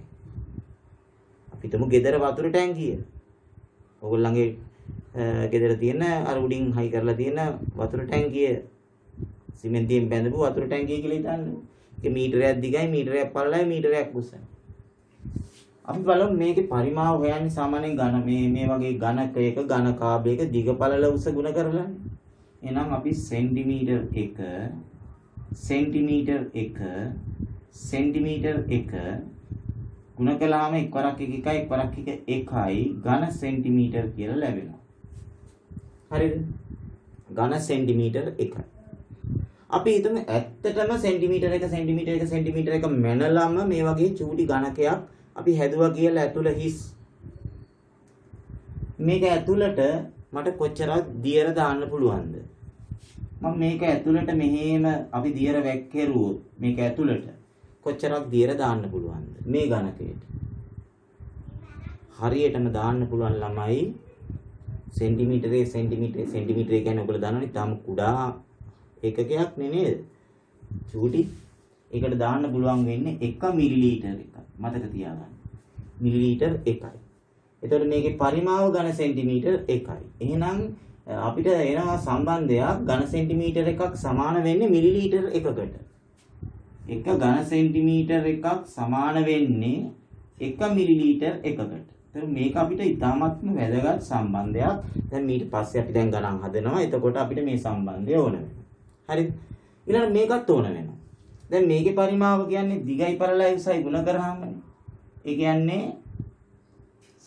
අපිටම ගෙදර වතුර ටැංකිය. ඔයගොල්ලන්ගේ ගෙදර තියෙන අර උඩින් හයි කරලා තියෙන වතුර ටැංකිය සිමෙන්තියෙන් බැඳපු වතුර ටැංකිය කියලා හිතන්න. ඒක මීටරයක් දිගයි මීටරයක් පළලයි මීටරයක් උසයි. අපි බලමු මේකේ පරිමාව හොයන්නේ සාමාන්‍යයෙන් ඝන මේ වගේ ඝනකයක ඝනකාභයක දිග පළල උස ගුණ කරලානේ. එහෙනම් අපි සෙන්ටිමීටර් 1 සෙන්ටිමීටර් 1 සෙන්ටිමීටර් 1 ගුණ කළාම එක්වරක් 1 1යි එක්වරක් 1 1යි ඝන සෙන්ටිමීටර් කියලා ලැබෙනවා. හරිද? ඝන සෙන්ටිමීටර් 1යි. අපි හිතමු ඇත්තටම සෙන්ටිමීටර් 1 සෙන්ටිමීටර් 1 සෙන්ටිමීටර් 1 මැනලම මේ වගේ චූටි ඝනකයක් අපි හැදුවා කියලා ඇතුළ හිස්. මේක ඇතුළට මට කොච්චරක් දියර දාන්න පුළුවන්ද? මම මේක ඇතුළට මෙහෙම අපි දියර වැක්කෙරුවොත් මේක ඇතුළට කොච්චරක් දියර දාන්න පුළුවන්ද මේ ඝනකයට? හරියටම දාන්න පුළුවන් ළමයි සෙන්ටිමීටරේ කියන්නේ ඔයගොල්ලෝ දන්නවනේ තාම කුඩා ඒකකයක් නේද? චූටි. ඒකට දාන්න පුළුවන් වෙන්නේ 1 මිලිලීටර් එකක්. මතක තියාගන්න. මිලිලීටර් 1යි. එතකොට මේකේ පරිමාව ඝන සෙන්ටිමීටර් 1යි. එහෙනම් අපිට එනවා සම්බන්ධයක් ඝන සෙන්ටිමීටර් එකක් සමාන වෙන්නේ මිලිලීටර් එකකට. 1 ඝන සෙන්ටිමීටර් එකක් සමාන වෙන්නේ 1 මිලිලීටර් එකකට. එතකොට මේක අපිට ඉතාමත්ම වැදගත් සම්බන්ධයක්. දැන් ඊට පස්සේ අපි දැන් ගණන් හදනවා. එතකොට අපිට මේ සම්බන්ධය ඕන වෙනවා. හරිද? ඊළඟ මේකත් ඕන වෙනවා. දැන් මේකේ පරිමාව කියන්නේ දිගයි පළලයි උසයි ගුණ කරාමනේ. ඒ කියන්නේ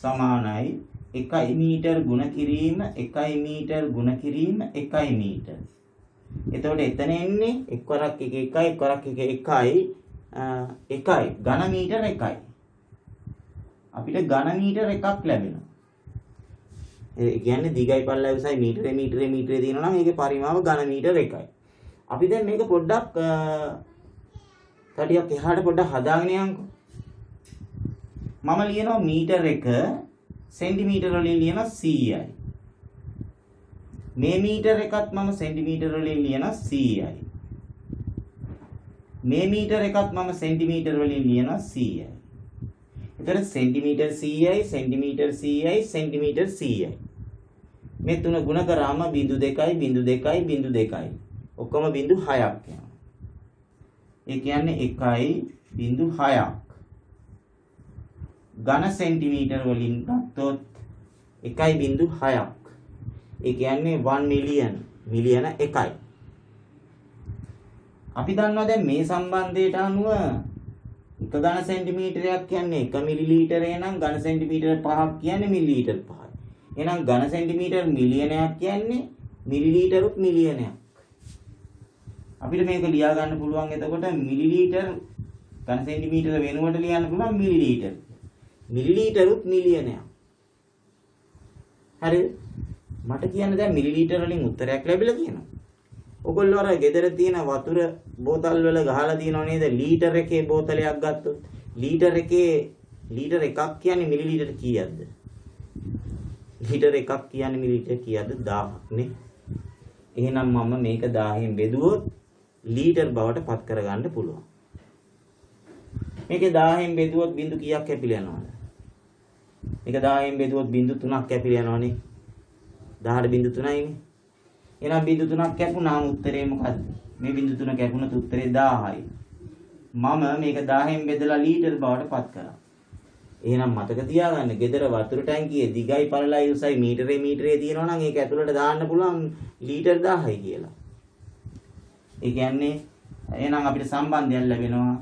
සමානයි 1 මීටර ගුණ කිරීම 1 මීටර ගුණ කිරීම 1 මීටර. එතකොට එතන එන්නේ එක්වරක් 1 1 එක්වරක් 1 1යි ඝන මීටර 1යි. අපිට ඝන මීටර එකක් ලැබෙනවා. ඒ කියන්නේ දිගයි පළලයි උසයි මීටරේ දිනනවා නම් ඒකේ පරිමාව ඝන මීටර 1යි. අපි දැන් මේක පොඩ්ඩක් කටියක් එහාට පොඩ්ඩක් හදාගෙන යන්කෝ. මම ලියනවා මීටර 1 සෙන්ටිමීටර වලින් ලියනවා 100යි. මේ මීටර එකත් මම සෙන්ටිමීටර වලින් ලියනවා 100යි. මේ මීටර එකත් මම සෙන්ටිමීටර වලින් ලියනවා 100යි. එතකොට සෙන්ටිමීටර 100යි සෙන්ටිමීටර 100යි සෙන්ටිමීටර 100යි. මේ තුන ගුණ කරාම 0.2යි. ඔක්කොම 0.6ක් යනවා. ඒ කියන්නේ 1.6ක්. ඝන සෙන්ටිමීටර වලින් ගත්තොත් 1.6ක්. ඒ කියන්නේ 1 මිලියන 1යි. අපි දන්නවා දැන් මේ සම්බන්ධයට අනුව 1 ඝන සෙන්ටිමීටරයක් කියන්නේ 1 මිලිලීටරේ නම් ඝන සෙන්ටිමීටර 5ක් කියන්නේ මිලිලීටර් 5යි. එහෙනම් ඝන සෙන්ටිමීටර මිලියනයක් කියන්නේ මිලිලීටරුත් මිලියනයක්. අපිට මේක ලියා ගන්න පුළුවන් එතකොට මිලිලීටර් ඝන සෙන්ටිමීටර වෙනුවට ලියන්න පුළුවන් මිලිලීටර්. මිලිලීටරුත් මිලියනයක්. හරිද? මට කියන්න දැන් මිලිලීටර වලින් උත්තරයක් ලැබිලා කියනවා. ඔයගොල්ලෝ අර ගෙදර තියෙන වතුර බෝතල් වල ගහලා තියෙනව නේද? ලීටර් එකේ බෝතලයක් ගත්තොත් ලීටර් එකක් කියන්නේ මිලිලීටර කීයක්ද? ලීටර් එකක් කියන්නේ මිලිලීටර කීයක්ද? 1000ක් නේ. එහෙනම් මම මේක 1000න් බෙදුවොත් ලීටර් බවට පත් කරගන්න පුළුවන්. මේකේ 1000න් බෙදුවොත් බිංදු කීයක් කැපිලා යනවද? මේක 1000න් බෙදුවොත් බිංදු 3ක් කැපිලා යනවනේ. 10ට බිංදු 3යිනේ. එහෙනම් බිංදු 3ක් කැපුණාම උත්තරේ මොකද්ද? මේ බිංදු 3 කැපුණොත් උත්තරේ 1000යි. මම මේක 1000න් බෙදලා ලීටර් බවට පත් කරා. එහෙනම් මතක තියාගන්න ගෙදර වතුර ටැංකියේ දිගයි පළලයි උසයි මීටරේ තියෙනවා නම් ඒක ඇතුළට දාන්න පුළුවන් ලීටර් 1000යි කියලා. ඒ කියන්නේ එහෙනම් අපිට සම්බන්ධයක් ලැබෙනවා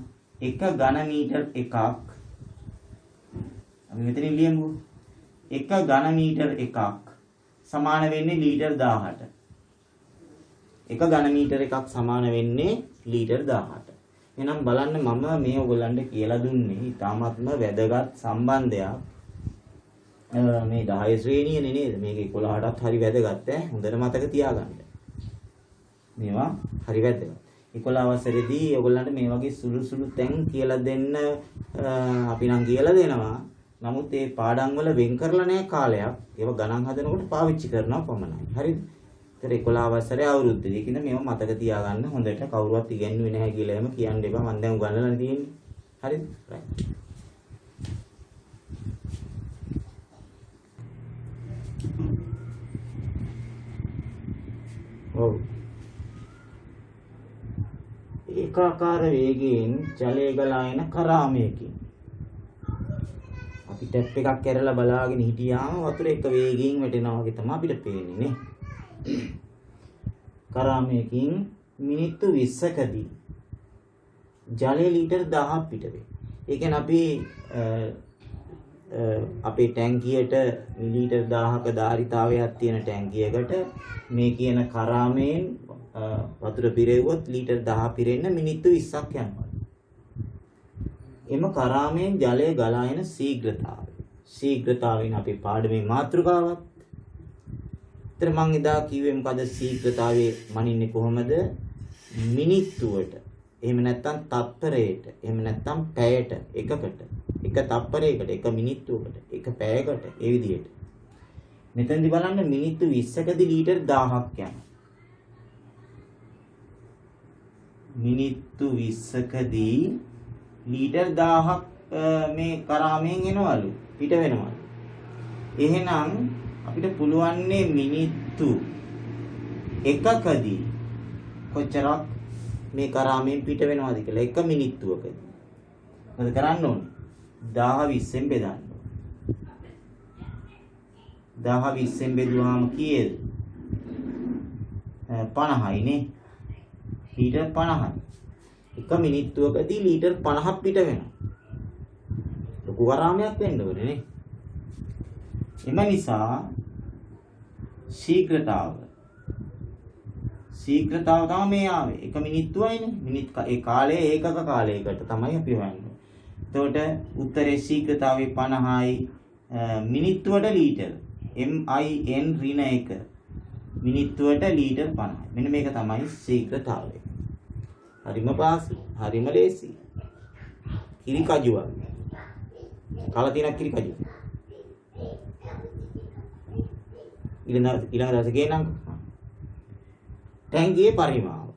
1 ඝන මීටර් එකක්. අපි මෙතනින් ලියමු. 1 ඝන මීටර් එකක් සමාන වෙන්නේ ලීටර් 1000ට. 1 ඝන මීටර එකක් සමාන වෙන්නේ ලීටර් 1000ට. එහෙනම් බලන්න මම මේ ඔයගොල්ලන්ට කියලා දුන්නේ ඉතාමත්ම වැදගත් සම්බන්ධයක්. මේ 10 ශ්‍රේණියනේ නේද? මේක 11ටත් හරි වැදගත් ඈ. හොඳට මතක තියාගන්න. මේවා හරි වැදගත්. 11 වසරේදී ඔයගොල්ලන්ට මේ වගේ සුළු තැන් කියලා දෙන්න අපි නම් කියලා දෙනවා. නමුත් මේ පාඩම් වල වෙන් කරලා නැහැ කාලයක්. ඒව ගණන් හදනකොට පාවිච්චි කරනවා පමණයි. හරිද? ඒතර 11 වසරේ අවුරුද්දේ. ඒකින්ද මේව මතක තියාගන්න හොඳට කවුරුවත් ඉගෙනුවේ නැහැ කියලා එහෙම කියන්න එපා. මම දැන් උගන්වලා තියෙන්නේ. හරිද? රයිට්. ඔව්. ඒකාකාර වේගයෙන් ජලය ගලා එන කරාමයකින් අපි ටැප් එකක් ඇරලා බලාගෙන හිටියාම වතුර එක වේගයෙන් වැටෙනවා වගේ තමයි අපිට පේන්නේ නේ. කරාමයකින් මිනිත්තු 20කදී ජලය ලීටර් 1000ක් පිට වේ. ඒ කියන්නේ අපි අපේ ටැංකියට ලීටර් 1000ක ධාරිතාවයක් තියෙන ටැංකියකට මේ කියන කරාමයෙන් වතුර පිරෙව්වොත් ලීටර් 1000 පිරෙන්න මිනිත්තු 20ක් යනවා. එම කරාමයෙන් ජලය ගලා එන ශීඝ්‍රතාවයෙන් අපේ පාඩමේ මාතෘකාවක්. ඒතර මම එදා කිව්වේ මොකද ශීඝ්‍රතාවයේ මනින්නේ කොහොමද? මිනිත්තුවට එහෙම නැත්නම් තත්පරයට, එහෙම නැත්නම් පැයට එකකට, එක තත්පරයකට, එක මිනිත්තුවකට, එක පැයකට ඒ විදිහට. මෙතනදී බලන්න මිනිත්තු 20කදී ලීටර් 1000ක් යනවා. මිනිත්තු 20කදී ලීටර් 1000ක් මේ කරාමෙන් එනවලු පිට වෙනවලු. එහෙනම් අපිට පුළුවන් මිනිත්තු එකකදී කොච්චරක් මේ කරාමෙන් පිට වෙනවද කියලා. එක මිනිත්තුවකදී මොකද කරන්න ඕනේ? 1000 20ෙන් බෙදන්න ඕනේ. 1000 20ෙන් බෙදුවාම කීයද? 50යි නේ. ලීටර් 50යි. එක මිනිත්තුවකදී ලීටර් 50ක් පිට වෙනවා. ලොකු කරාමයක් වෙන්න ඕනේ නේ. එම නිසා ශීඝ්‍රතාව තමයි මේ ආවේ. එක මිනිත්තුවයිනේ. ඒ කාලයේ ඒකක කාලයකට තමයි අපි හොයන්නේ. එතකොට උත්තරේ ශීඝ්‍රතාවය 50යි. මිනිත්තුවට ලීටර MIN-1 මිනිත්තුවට ලීටර් 50යි. මෙන්න මේක තමයි ශීඝ්‍රතාවය. හරිම පාසි. හරිම ලේසි. කිරි කජු වගේ. කාලා තියෙන කිරි කජු. ඊළඟ දවසේ ගේනම්කෝ. ටැංකියේ පරිමාව.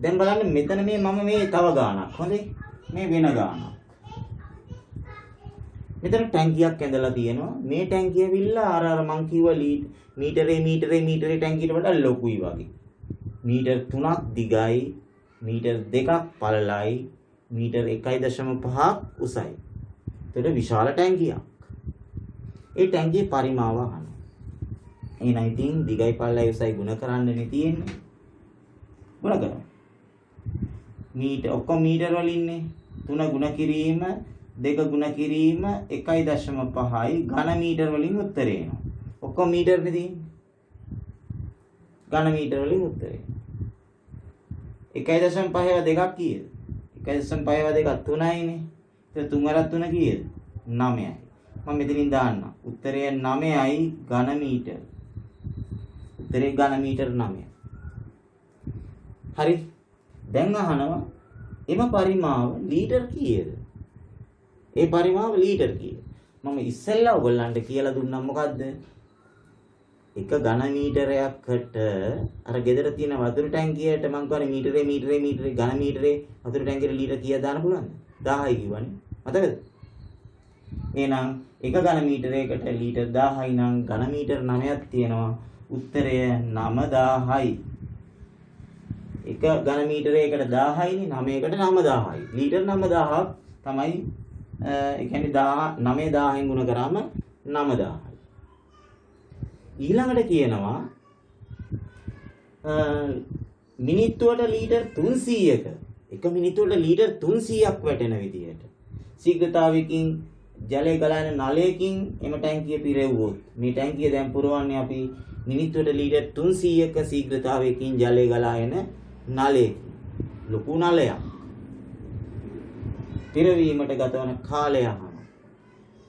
දැන් බලන්න මෙතන මම මේ තව ගානක්. හොඳේ. මේ වෙන ගානක්. මෙතන ටැංකියක් ඇඳලා තියෙනවා. මේ ටැංකිය ඇවිල්ලා අර මං කිව්වා මීටරේ ටැංකියට වඩා ලොකුයි වගේ. මීටර් 3ක් දිගයි, මීටර් 2ක් පළලයි, මීටර් 1.5ක් උසයි. ඒකට විශාල ටැංකියක්. ඒ ටැංකියේ පරිමාව අහනවා. එහෙනම් ඉතින් දිගයි පළලයි උසයි ගුණ කරන්නනේ තියෙන්නේ. ගුණ කරමු. ඔක්කොම මීටර වලින්නේ 3 ගුණ කිරීම 2 ගුණ කිරීම 1.5යි ඝන මීටර වලින් උත්තරේ එනවා. ඔක්කොම මීටරනේ තියෙන්නේ. ඝන මීටර වලින් උත්තරේ. 1.5 2ක් කීයද? 1.5 2ක් 3යිනේ. ඒක 3 වරක් 3 කීයද? 9යි. මම මෙතනින් දාන්න. උත්තරය 9යි ඝන මීටර. උත්තරේ ඝන මීටර 9යි. හරි. දැන් අහනවා එම පරිමාව ලීටර් කීයද? ඒ පරිමාව ලීටර් කීයද? මම ඉස්සෙල්ලා ඔයගොල්ලන්ට කියලා දුන්නා මොකද්ද? එක ඝන මීටරයකට අර ගෙදර තියෙන වතුර ටැංකියට මං කියන්නේ මීටරේ ඝන මීටරේ වතුර ටැංකියට ලීටර් කීයද දාන්න පුළුවන්ද? 1000යි කිව්වනේ. මතකද? එහෙනම් එක ඝන මීටරයකට ලීටර් 1000යි නම් ඝන මීටර 9ක් තියෙනවා. උත්තරය 9000යි. එක ඝන මීටරයකට 1000යිනේ 9කට 9000යි. ලීටර් 9000ක් තමයි ඒ කියන්නේ 9000න් ගුණ කරාම 9000යි. ඊළඟට කියනවා මිනිත්තුවට ලීටර් 300ක එක මිනිත්තුවට ලීටර් 300ක් වැටෙන විදිහට ශීඝ්‍රතාවයකින් ජලය ගලන නලයකින් එම ටැංකිය පිරෙව්වොත් මේ ටැංකිය දැන් පුරවන්නේ අපි මිනිත්තුවට ලීටර් 300ක ශීඝ්‍රතාවයකින් ජලය ගලා එන නලයකින්. ලොකු නලයක්. පිරවීමට ගතවන කාලය අහනවා.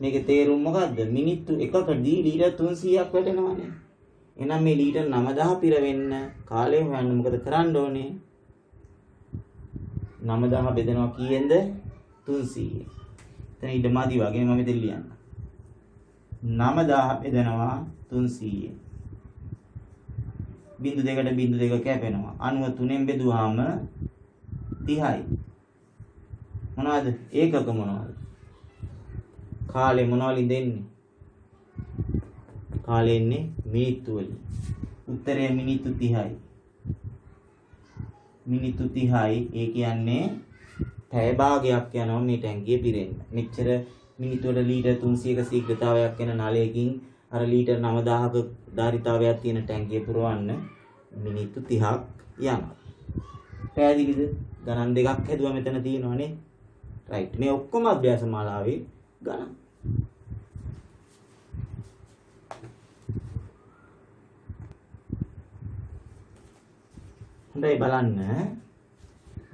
මේකේ තේරුම මොකද්ද? මිනිත්තු එකකදී ලීටර් 300ක් වැටෙනවානේ. එහෙනම් මේ ලීටර් 9000 පිරවෙන්න කාලය හොයන්න මොකද කරන්න ඕනේ? 9000 බෙදනවා කීයෙන්ද? 300. එතන ඉඩමදි වගේ මම මෙතන ලියන්න. 9000 බෙදනවා 300. බිංදු දෙකට බිංදු දෙක කැපෙනවා. 93න් බෙදුවාම 30යි. මොනවද? ඒකක මොනවද? කාලේ මොනවලින් දෙන්නේ? කාලේ ඉන්නේ මිනිත්තු වලින්. උත්තරය මිනිත්තු 30යි. මිනිත්තු 30යි. ඒ කියන්නේ පැය භාගයක් යනවා මේ ටැංකිය පිරෙන්න. මෙච්චර මිනිත්තුවල ලීටර් 300ක ශීඝ්‍රතාවයක් යන නලයකින් අර ලීටර් 9000ක ධාරිතාවයක් තියෙන ටැංකිය පුරවන්න මිනිත්තු 30ක් යනවා. පැහැදිලිද? ගණන් දෙකක් හැදුවා මෙතන තියෙනවානේ. රයිට්. මේ ඔක්කොම අභ්‍යාස මාලාවේ ගණන්. හොඳයි බලන්න.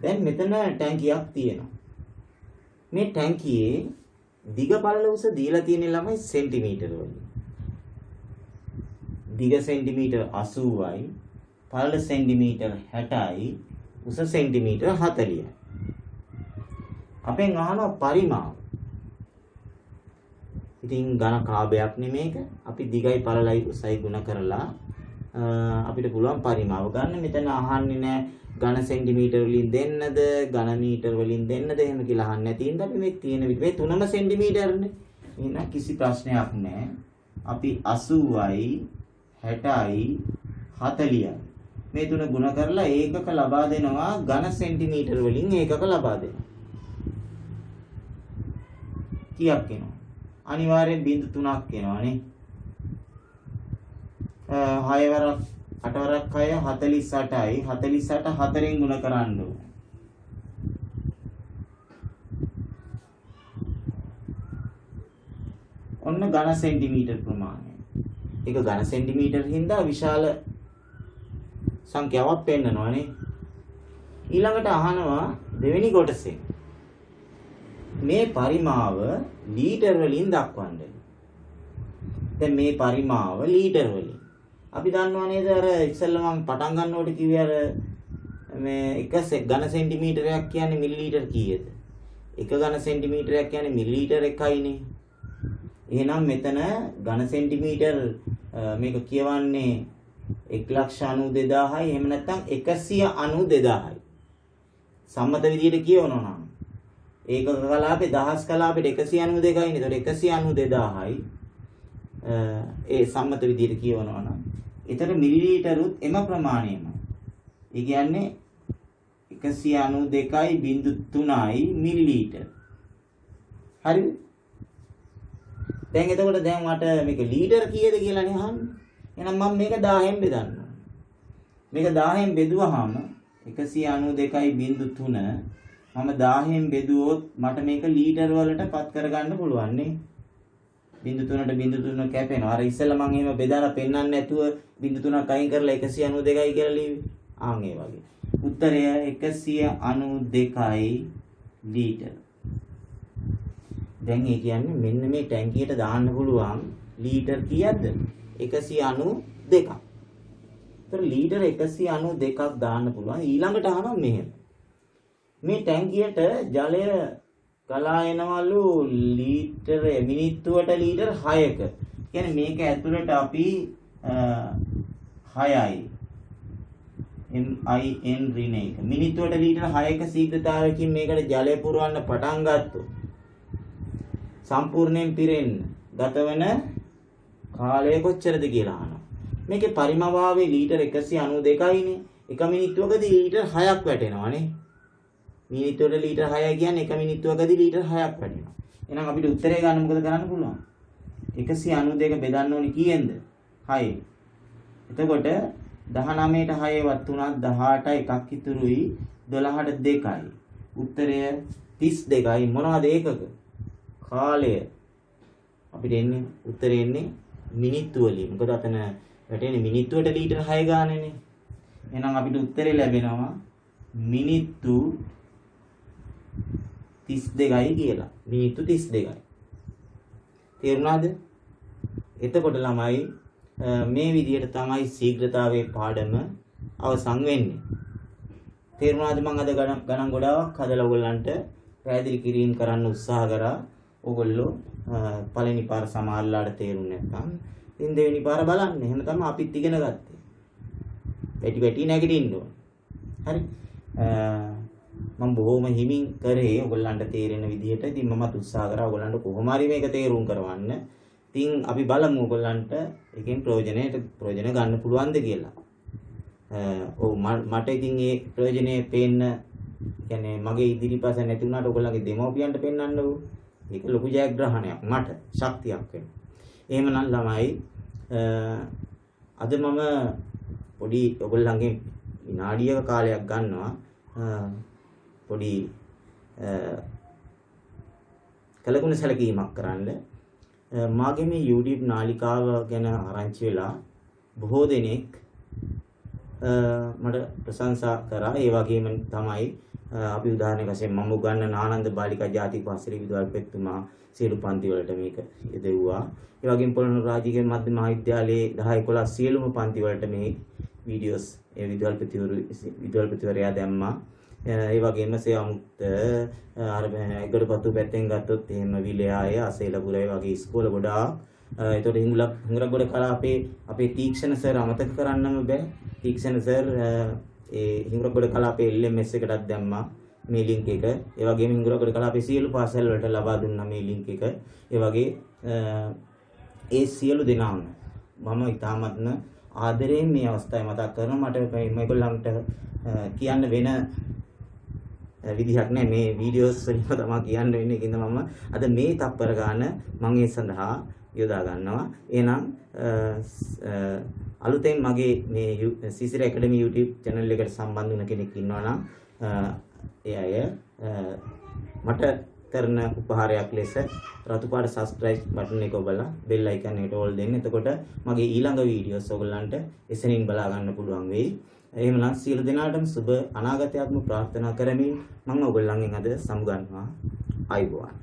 දැන් මෙතන ටැංකියක් තියෙනවා. මේ ටැංකියේ දිග පළල උස දීලා තියෙන ළමයි සෙන්ටිමීටර වලින්. දිග සෙන්ටිමීටර 80යි, පළල සෙන්ටිමීටර 60යි, උස සෙන්ටිමීටර 40යි. අපෙන් අහනවා පරිමාව. ඉතින් ඝන කාභයක් නෙමේක. අපි දිගයි පළලයි උසයි ගුණ කරලා අපිට පුළුවන් පරිමාව ගන්න. මෙතන අහන්නේ නැහැ ඝන සෙන්ටිමීටර වලින් දෙන්නද ඝන මීටර වලින් දෙන්නද එහෙම කියලා අහන්නේ නැති ඉඳ අපි මේ තියෙන විදිහේ 3ම සෙන්ටිමීටරනේ. එහෙනම් කිසි ප්‍රශ්නයක් නැහැ. අපි 80යි 60යි 40යි මේ තුන ගුණ කරලා ඒකක ලබා දෙනවා ඝන සෙන්ටිමීටර වලින් ඒකක ලබා දෙනවා. කීයක් එනවා? අනිවාර්යෙන් බිංදු 3ක් එනවානේ. 6 වරක් 8 වරක් 6 48යි 48 4ෙන් ගුණ කරන්න ඕන. ඔන්න ඝන සෙන්ටිමීටර් ප්‍රමාණය. ඒක ඝන සෙන්ටිමීටර් හින්දා විශාල සංඛ්‍යාවක් පෙන්නනවානේ. ඊළඟට අහනවා දෙවෙනි කොටසේ මේ පරිමාව ලීටර් වලින් දක්වන්න. දැන් මේ පරිමාව ලීටර් වලින්. අපි දන්නවා නේද අර ඉස්සෙල්ලා මම පටන් ගන්නකොට කිව්වේ අර මේ එක ඝන සෙන්ටිමීටරයක් කියන්නේ මිලිලීටර් කීයද? එක ඝන සෙන්ටිමීටරයක් කියන්නේ මිලිලීටර් 1යිනේ. එහෙනම් මෙතන ඝන සෙන්ටිමීටර් මේක කියවන්නේ 1,92,000යි එහෙම නැත්නම් 192,000යි. සම්මත විදියට කියවනවා නම් ඒකක කලාපේ දහස් කලාපෙට 192යිනේ. ඒතකොට 192,000යි ඒ සම්මත විදියට කියවනවා නම් ඒතර මිලිලීටරුත් එම ප්‍රමාණයමයි. ඒ කියන්නේ 192.3යි මිලිලීටර්. හරිද? දැන් එතකොට දැන් මට මේක ලීටර් කීයද කියලා නේ අහන්නේ. එහෙනම් මම මේක 1000න් බෙදන්න ඕනේ. මේක 1000න් බෙදුවාම 192.3 මම 1000න් බෙදුවොත් මට මේක ලීටර් වලට පත් කරගන්න පුළුවන් නේ. 0.3ට 0.3 කැපෙනවා. අර ඉස්සෙල්ලා මම එහෙම බෙදාලා පෙන්නන්නේ නැතුව 0.3ක් අයින් කරලා 192යි කියලා ලියුවේ. ආන් ඒ වගේ. උත්තරය 192යි ලීටර්. දැන් ඒ කියන්නේ මෙන්න මේ ටැංකියට දාන්න පුළුවන් ලීටර් කීයක්ද? 192ක්. ඒතර ලීටර් 192ක් දාන්න පුළුවන්. ඊළඟට අහනවා මෙහෙම. මේ ටැංකියට ජලය ගලා එනවලු ලීටර මිනිත්තුවට ලීටර් 6ක. කියන්නේ මේක ඇතුළට අපි 6යි MIN ඍණ එක. මිනිත්තුවට ලීටර් 6ක ශීඝ්‍රතාවයකින් මේකට ජලය පුරවන්න පටන් ගත්තොත් සම්පූර්ණයෙන් පිරෙන්න ගතවන කාලය කොච්චරද කියලා අහනවා. මේකේ පරිමාවාවේ ලීටර් 192යිනේ. එක මිනිත්තුවකදී ලීටර් 6ක් වැටෙනවානේ. මිනිත්තුවට ලීටර් 6 කියන්නේ එක මිනිත්තුවකදී ලීටර් 6ක් වැටෙනවා. එහෙනම් අපිට උත්තරේ ගන්න මොකද කරන්න පුළුවන්? 192 බෙදන්න ඕනි කීයෙන්ද? 6. එතකොට 19ට 6 වත් 3ක් 18 එකක් ඉතුරුයි 12ට 2යි. උත්තරය 32යි. මොනවද ඒකක? කාලය. අපිට එන්නේ උත්තරේ එන්නේ මිනිත්තු වලින්. මොකද අතන වැටෙන්නේ මිනිත්තුවට ලීටර් 6 ගානනේ. එහෙනම් අපිට උත්තරේ ලැබෙනවා මිනිත්තු 32යි කියලා. මිනිත්තු 32යි. තේරුණාද? එතකොට ළමයි මේ විදිහට තමයි ශීඝ්‍රතාවයේ පාඩම අවසන් වෙන්නේ. තේරුණාද? මම අද ගණන් ගොඩාක් හදලා ඔයගොල්ලන්ට පැහැදිලි කිරීම කරන්න උත්සාහ කරා. ඔයගොල්ලෝ පළවෙනි පාර සමහරලාට තේරුන්නේ නැත්නම් ඉතින් දෙවෙනි පාර බලන්න. එහෙම තමයි අපිත් ඉගෙන ගත්තේ. පැටි නැගිටින්න ඕන. හරි. මම බොහොම හිමින් කරේ ඔයගොල්ලන්ට තේරෙන විදිහට. ඉතින් මමත් උත්සාහ කරා ඔයගොල්ලන්ට කොහොම හරි මේක තේරුම් කරවන්න. ඉතින් අපි බලමු ඔයගොල්ලන්ට එකෙන් ප්‍රයෝජන ගන්න පුළුවන්ද කියලා. ඔව් මට ඉතින් ඒ ප්‍රයෝජනේ පේන්න කියන්නේ මගේ ඉදිරිපස නැති වුණාට ඔයගොල්ලන්ගේ දෙමව්පියන්ට පෙන්වන්න ඕ. ඒක ලොකු ජයග්‍රහණයක් මට ශක්තියක් වෙනවා. එහෙමනම් ළමයි අද මම පොඩි ඔයගොල්ලන්ගේ විනාඩියක කාලයක් ගන්නවා පොඩි කලකුණ සැලකීමක් කරන්න. මාගේ මේ YouTube නාලිකාව ගැන ආරංචි වෙලා බොහෝ දෙනෙක් මට ප්‍රශංසා කරා. ඒ වගේම තමයි අපි උදාහරණයක් වශයෙන් මම උගන්වන ආනන්ද බාලිකා ජාතික පාසලේ විදුහල්පතිතුමා සියලු පන්ති වලට මේක යොදවුවා. ඒ වගේම පොළොන්නරු රාජකීය මධ්‍ය මහාවිද්‍යාලයේ 10 11 සියලුම පන්ති වලට මේ වීඩියෝස් ඒ විදුහල්පතිවරයා දැම්මා. ඒ වගේම සේවමුක්ත අර එගොඩපත්තු පැත්තෙන් ගත්තොත් එහෙම විලයාය අසේලපුරයි වගේ ඉස්කෝල ගොඩාක්. ඒතකොට හිඟුරක්ගොඩ කලාපේ අපේ තීක්ෂණ සර් අමතක කරන්නම බෑ. තීක්ෂණ සර් ඒ හිඟුරක්ගොඩ කලාපේ LMS එකටත් දැම්මා මේ ලින්ක් එක. ඒ වගේම හිඟුරක්ගොඩ කලාපේ සියලු පාසල් වලට ලබා දුන්නා මේ ලින්ක් එක. ඒ වගේ ඒ සියලු දෙනාම මම ඉතාමත්ම ආදරයෙන් මේ අවස්ථාවේ මතක් කරනවා. මට මේගොල්ලන්ට කියන්න වෙන විදිහක් නැහැ. මේ වීඩියෝස් වලින් තමයි කියන්න වෙන්නේ. ඒකින්ද මම අද මේ තප්පර ගාන මම ඒ සඳහා යොදා ගන්නවා. එහෙනම් අලුතෙන් මගේ මේ සිසිර ඇකඩමි YouTube channel එකට සම්බන්ධ වුණ කෙනෙක් ඉන්නවා නම් ඒ අය මට කරන උපහාරයක් ලෙස රතු පාට subscribe button එක ඔබලා bell icon එකට all දෙන්න. එතකොට මගේ ඊළඟ වීඩියෝස් ඔයගොල්ලන්ට එසනින් බලා ගන්න පුළුවන් වෙයි. එහෙමනම් සියලු දෙනාටම සුබ අනාගතයක්ම ප්‍රාර්ථනා කරමින් මම ඔයගොල්ලන්ගෙන් අද සමුගන්නවා. ආයුබෝවන්.